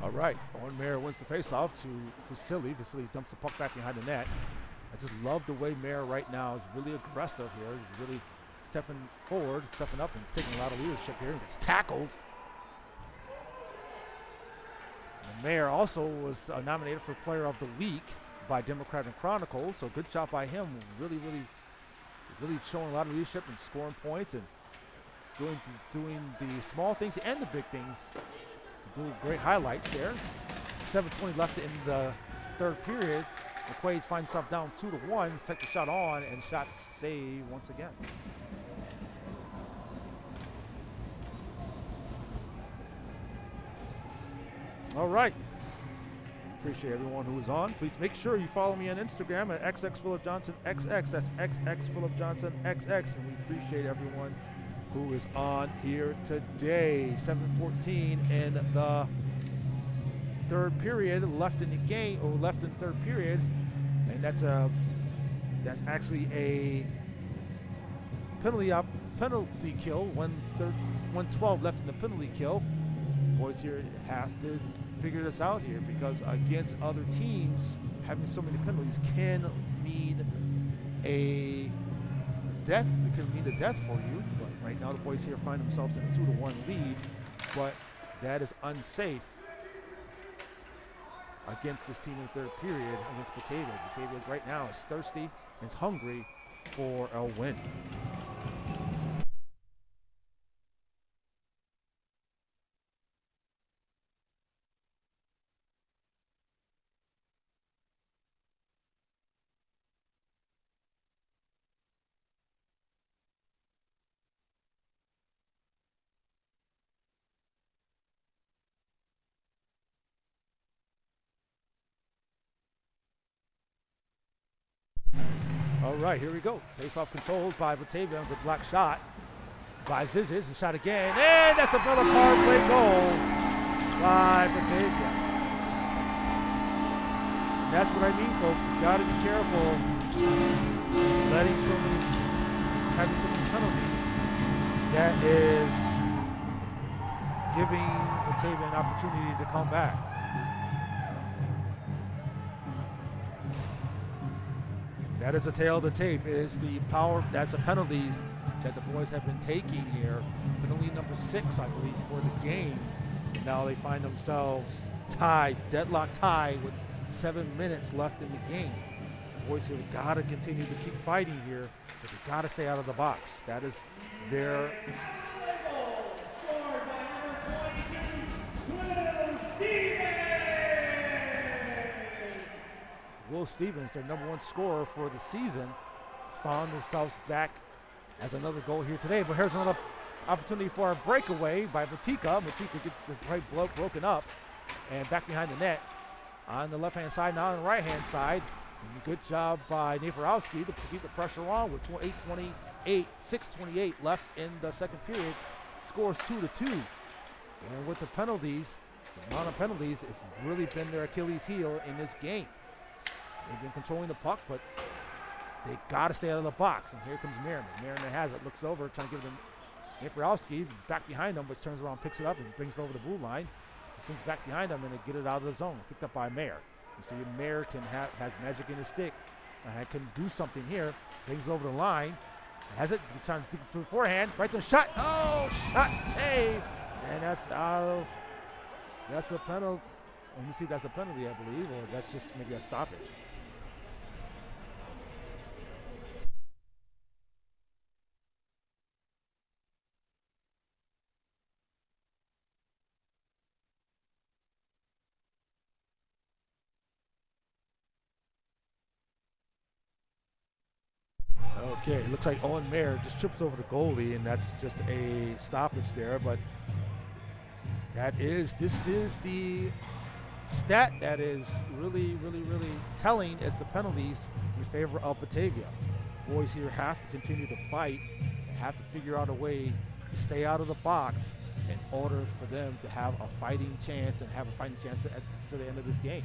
All right, Owen Mayer wins the faceoff to Vasily. Vasily dumps the puck back behind the net. I just love the way Mayer right now is really aggressive here. He's really stepping forward, stepping up, and taking a lot of leadership here. He gets tackled. And Mayer also was nominated for Player of the Week by Democrat and Chronicle, so good job by him. Really showing a lot of leadership and scoring points and doing the small things and the big things to do great highlights there. 7:20 left in the third period. McQ finds himself down 2-1. Set the shot on, and shot saved once again. All right. Appreciate everyone who is on. Please make sure you follow me on Instagram at xxphilipjohnsonxx. That's xxphilipjohnsonxx. And we appreciate everyone who is on here today. 7:14 in the third period, left in the game, or left in the third period. And that's actually a penalty kill. 1:12 left in the penalty kill. Boys here have to figure this out here, because against other teams, having so many penalties can mean a death. It can mean a death for you. But right now the boys here find themselves in a 2-1 lead, but that is unsafe against this team in the third period against Batavia. Batavia right now is thirsty and is hungry for a win. All right, here we go. Face-off controlled by Batavia. Good block shot by Zizis. And shot again. And that's another power play goal by Batavia. And that's what I mean, folks. You got to be careful having so many penalties. That is giving Batavia an opportunity to come back. That is the tail of the tape. It is the power, that's the penalties that the boys have been taking here. Penalty number 6, I believe, for the game. And now they find themselves tied, deadlock tie with 7 minutes left in the game. The boys here got to continue to keep fighting here, but they got to stay out of the box. That is their Will Stevens, their #1 scorer for the season, found themselves back as another goal here today. But here's another opportunity for a breakaway by Matika. Matika gets the play broken up and back behind the net on the left-hand side, now on the right-hand side. And a good job by Naporowski to keep the pressure on with 6:28 left in the second period. Scores 2-2. And with the penalties, the amount of penalties, it's really been their Achilles heel in this game. They've been controlling the puck, but they got to stay out of the box. And here comes Merriman. Merriman has it, looks over, trying to give them Naporowski back behind him, but turns around, picks it up, and brings it over the blue line. Sends back behind him, and they get it out of the zone. Picked up by Mayer. You see, Mayer has magic in his stick. And can do something here. Brings it over the line. Has it, trying to take it beforehand. Right there, shot. Oh, shot save. And that's a penalty. Let me see, that's a penalty, I believe, or that's just maybe a stoppage. Okay, it looks like Owen Mayer just trips over the goalie, and that's just a stoppage there. But this is the stat that is really telling as the penalties in favor of Batavia. Boys here have to continue to fight and have to figure out a way to stay out of the box in order for them to have a fighting chance and have a fighting chance to the end of this game.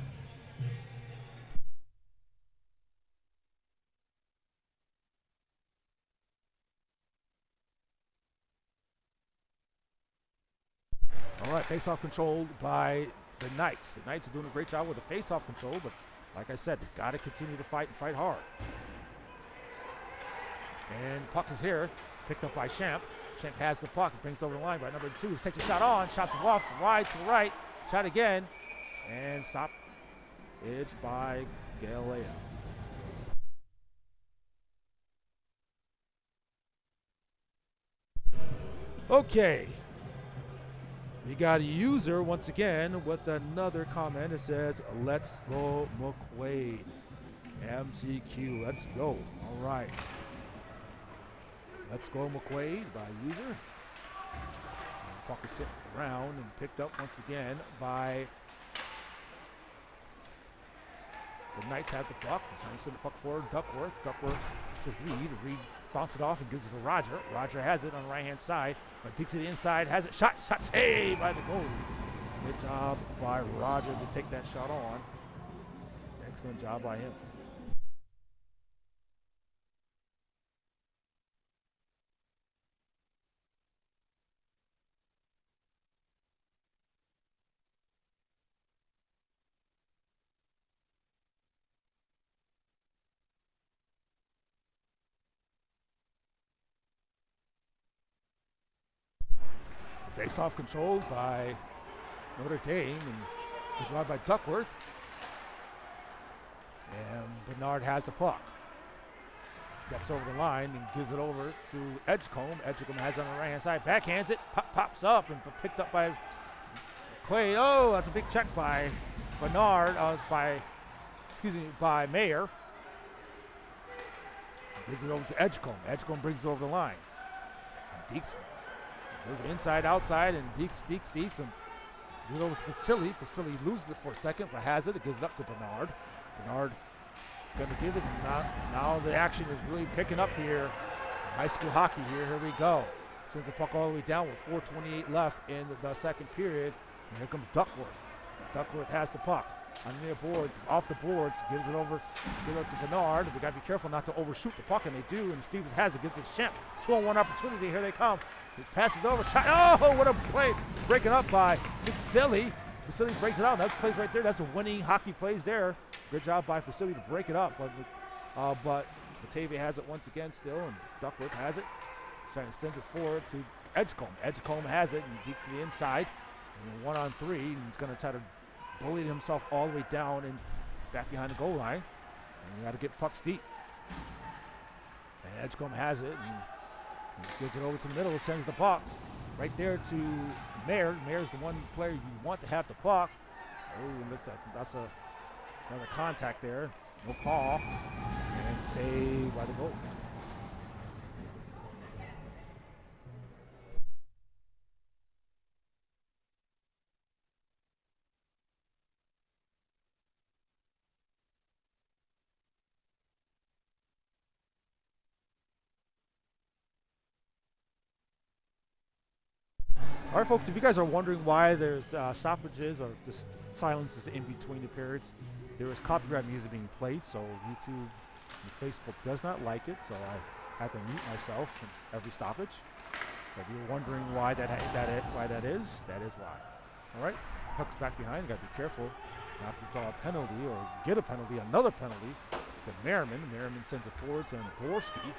All right, face-off controlled by the Knights. The Knights are doing a great job with the face-off control, but like I said, they've got to continue to fight and fight hard. And puck is here, picked up by Champ. Champ has the puck, brings it over the line by number 2. Takes a shot on, shots it off, wide to the right, shot again, and stoppage by Galileo. Okay. We got a user once again with another comment. It says, "Let's go McQuaid." MCQ, let's go. All right. Let's go McQuaid by user. Puck is sitting around and picked up once again by the Knights. Have the puck. He's trying to send the puck forward. Duckworth to Reed. Reed bounces it off and gives it to Roger. Roger has it on the right-hand side, but digs it inside. Has it. Shot saved by the goalie. Good job by Roger to take that shot on. Excellent job by him. Face-off controlled by Notre Dame and good job by Duckworth. And Bernard has the puck. Steps over the line and gives it over to Edgecombe. Edgecombe has it on the right-hand side. Backhands it. Pops up and picked up by Quaid. Oh, that's a big check by Bernard. By Mayer. Gives it over to Edgecombe. Edgecombe brings it over the line. And Deeks goes inside, outside, and Deeks, and gives it over to Facility. Facility loses it for a second, but has it. It gives it up to Bernard. Bernard is going to give it. Now the action is really picking up here. High school hockey here. Here we go. Sends the puck all the way down with 4:28 left in the second period. And here comes Duckworth. Duckworth has the puck on the near boards, off the boards, gives it over to Bernard. We got to be careful not to overshoot the puck, and they do. And Stevens has it, gives it to Champ. 2-on-1 opportunity. Here they come. He passes over. Shot. Oh, what a play! Breaking up by Facility. Facility breaks it out. That plays right there. That's a winning hockey plays there. Good job by Facility to break it up. But Batavia has it once again still, and Duckworth has it. Trying to send it forward to Edgecombe. Edgecombe has it, and he digs to the inside. And 1-on-3, and he's going to try to bully himself all the way down and back behind the goal line. And you got to get pucks deep. And Edgecombe has it, and he gives it over to the middle, sends the puck right there to Mayer. Mayer's the one player you want to have the puck. Oh, and that's another contact there. No call. And saved by the goal. All right, folks, if you guys are wondering why there's stoppages or just silences in between the periods, there is copyright music being played, so YouTube and Facebook does not like it, so I have to mute myself from every stoppage. So if you're wondering why that is, that is why. All right, puck's back behind. You got to be careful not to draw a penalty or get a penalty, another penalty to Merriman. Merriman sends it forward to Borski,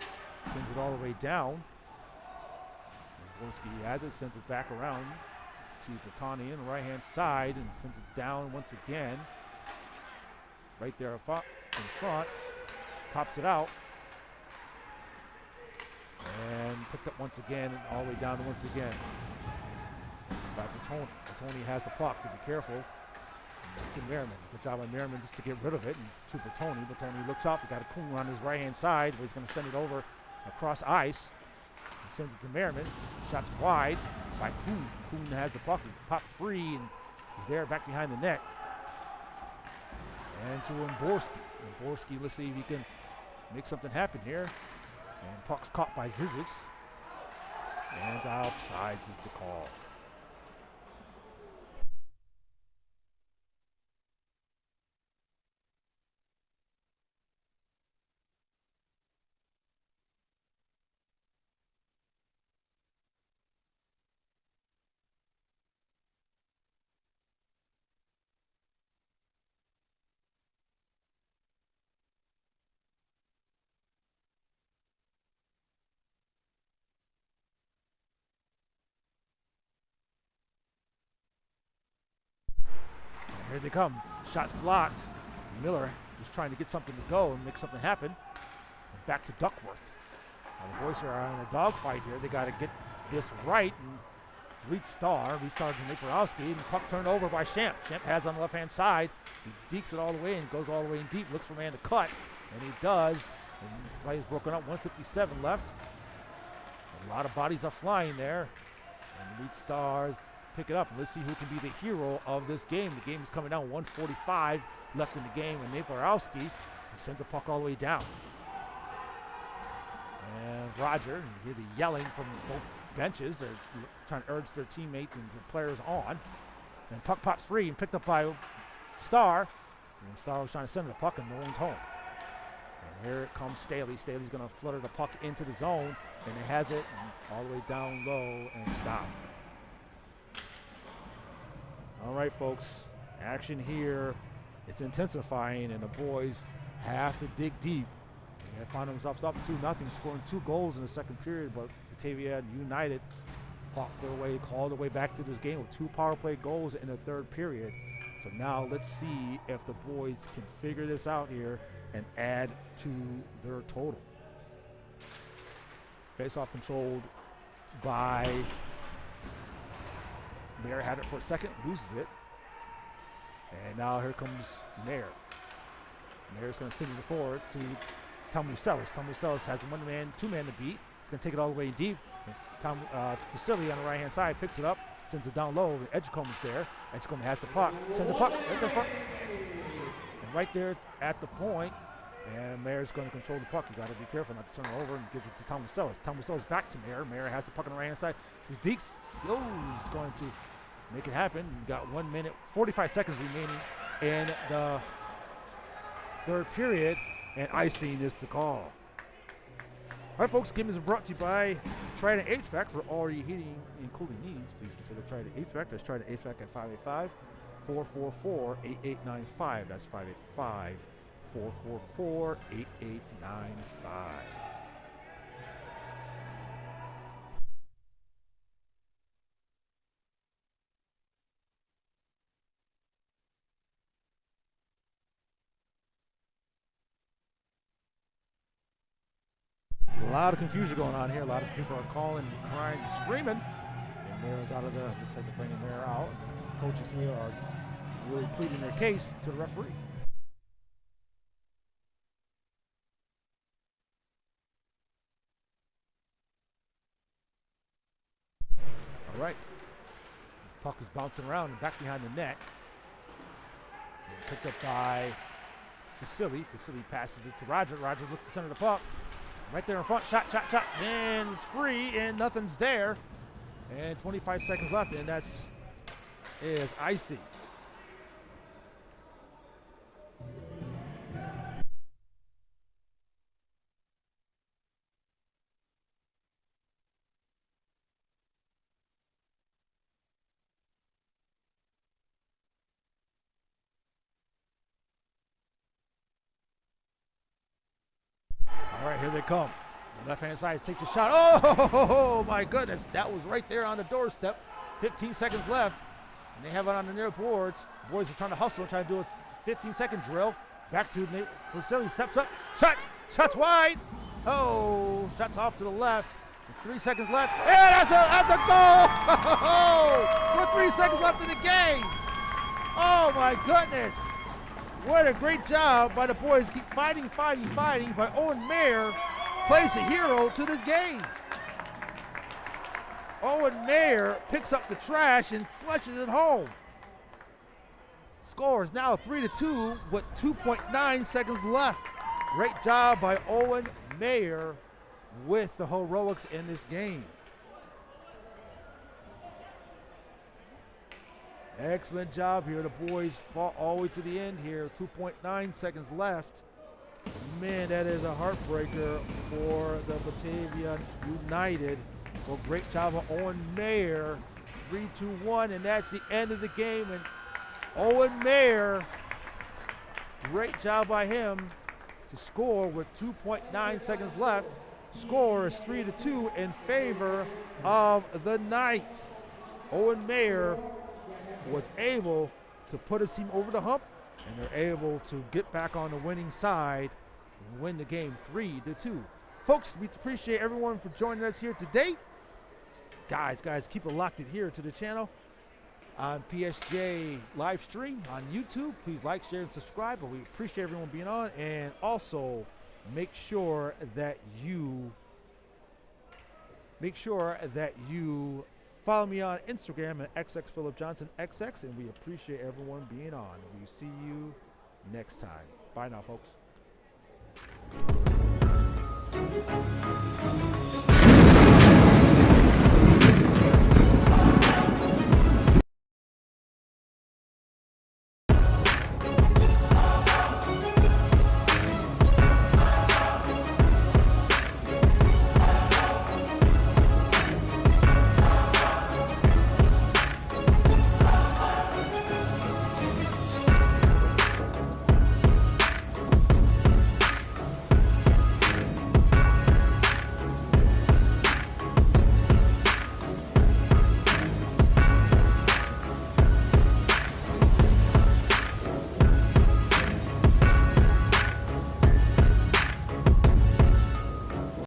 sends it all the way down. Borski has it, sends it back around to Bertani on the right-hand side and sends it down once again. Right there in front, pops it out. And picked up once again and all the way down once again by Bertoni. Bertoni has a puck, to be careful. And to Merriman. Good job by Merriman just to get rid of it. And to Bertoni. Bertoni looks up, he got a Kuhn on his right-hand side, but he's going to send it over across ice. Sends it to Merriman. Shots wide by Kuhn. Kuhn has the puck. He popped free and is there back behind the net. And to Borski. Borski, let's see if he can make something happen here. And puck's caught by Zizic. And offsides is the call. Here they come. Shots blocked. Miller just trying to get something to go and make something happen. And back to Duckworth. Now the boys are on a dogfight here. They got to get this right. And Reed Starr to Nikorowski, and puck turned over by Shamp. Shamp has on the left-hand side. He dekes it all the way and goes all the way in deep. Looks for a man to cut, and he does. And play is broken up. 1:57 left. A lot of bodies are flying there, and Reed Stars pick it up. And let's see who can be the hero of this game. The game is coming down. 1:45 left in the game, and Nikorowski sends the puck all the way down. And Roger, you hear the yelling from both benches. They're trying to urge their teammates and the players on. And puck pops free and picked up by Starr. And Starr was trying to send the puck, and no one's home. And here it comes Staley. Staley's going to flutter the puck into the zone, and it has it all the way down low and stop. All right, folks, action here. It's intensifying, and the boys have to dig deep. They found themselves up 2-0, scoring 2 goals in the second period, but Batavia United fought their way, clawed their way back to this game with 2 power play goals in the third period. So now let's see if the boys can figure this out here and add to their total. Face-off controlled by Mayer. Had it for a second, loses it. And now here comes Mayer. Mayer's going to send it forward to Tamuselis. Tamuselis has 1-man, 2-man to beat. He's going to take it all the way deep. Facility on the right-hand side picks it up, sends it down low. Edgecombe is there. Edgecombe has the puck. Sends the puck right there front. And right there at the point, and Mayer's going to control the puck. You got to be careful not to turn it over, and gives it to Tamuselis. Tamuselis back to Mayer. Mayer has the puck on the right-hand side. His Deeks goes, going to make it happen. You got 1 minute, 45 seconds remaining in the third period, and icing is the call. All right, folks, game is brought to you by Trident HVAC. For all your heating and cooling needs, please consider Trident HVAC. That's Trident HVAC at 585-444-8895. That's 585-444-8895. A lot of confusion going on here. A lot of people are calling, crying, screaming. And Mayor's out of the, looks like they're bringing Mayor out. And coaches here are really pleading their case to the referee. All right. Puck is bouncing around and back behind the net. And picked up by Facility. Facility passes it to Roger. Roger looks to center the puck. Right there in front, shot, and it's free, and nothing's there. And 25 seconds left, and that's is icy. All right, here they come. The left-hand side takes a shot. Oh, my goodness. That was right there on the doorstep. 15 seconds left, and they have it on the near boards. Boys are trying to hustle, trying to do a 15-second drill. Back to the facility, steps up. Shot's wide. Oh, shots off to the left. With 3 seconds left. And that's a goal! With 3 seconds left in the game. Oh, my goodness. What a great job by the boys. Keep fighting. But Owen Mayer plays the hero to this game. Owen Mayer picks up the trash and flushes it home. Score is now 3-2 with 2.9 seconds left. Great job by Owen Mayer with the heroics in this game. Excellent job here. The boys fought all the way to the end here. 2.9 seconds left. Man, that is a heartbreaker for the Batavia United. Well, great job of Owen Mayer. 3-2-1, and that's the end of the game. And Owen Mayer, great job by him to score with 2.9 seconds left. Score is 3-2 in favor of the Knights. Owen Mayer was able to put his team over the hump, and they're able to get back on the winning side and win the game 3-2. Folks, we appreciate everyone for joining us here today. Guys, keep it locked in here to the channel on PSJ live stream on YouTube. Please like, share, and subscribe. But we appreciate everyone being on. And also make sure that you follow me on Instagram at xxphilipjohnsonxx, and we appreciate everyone being on. We see you next time. Bye now, folks.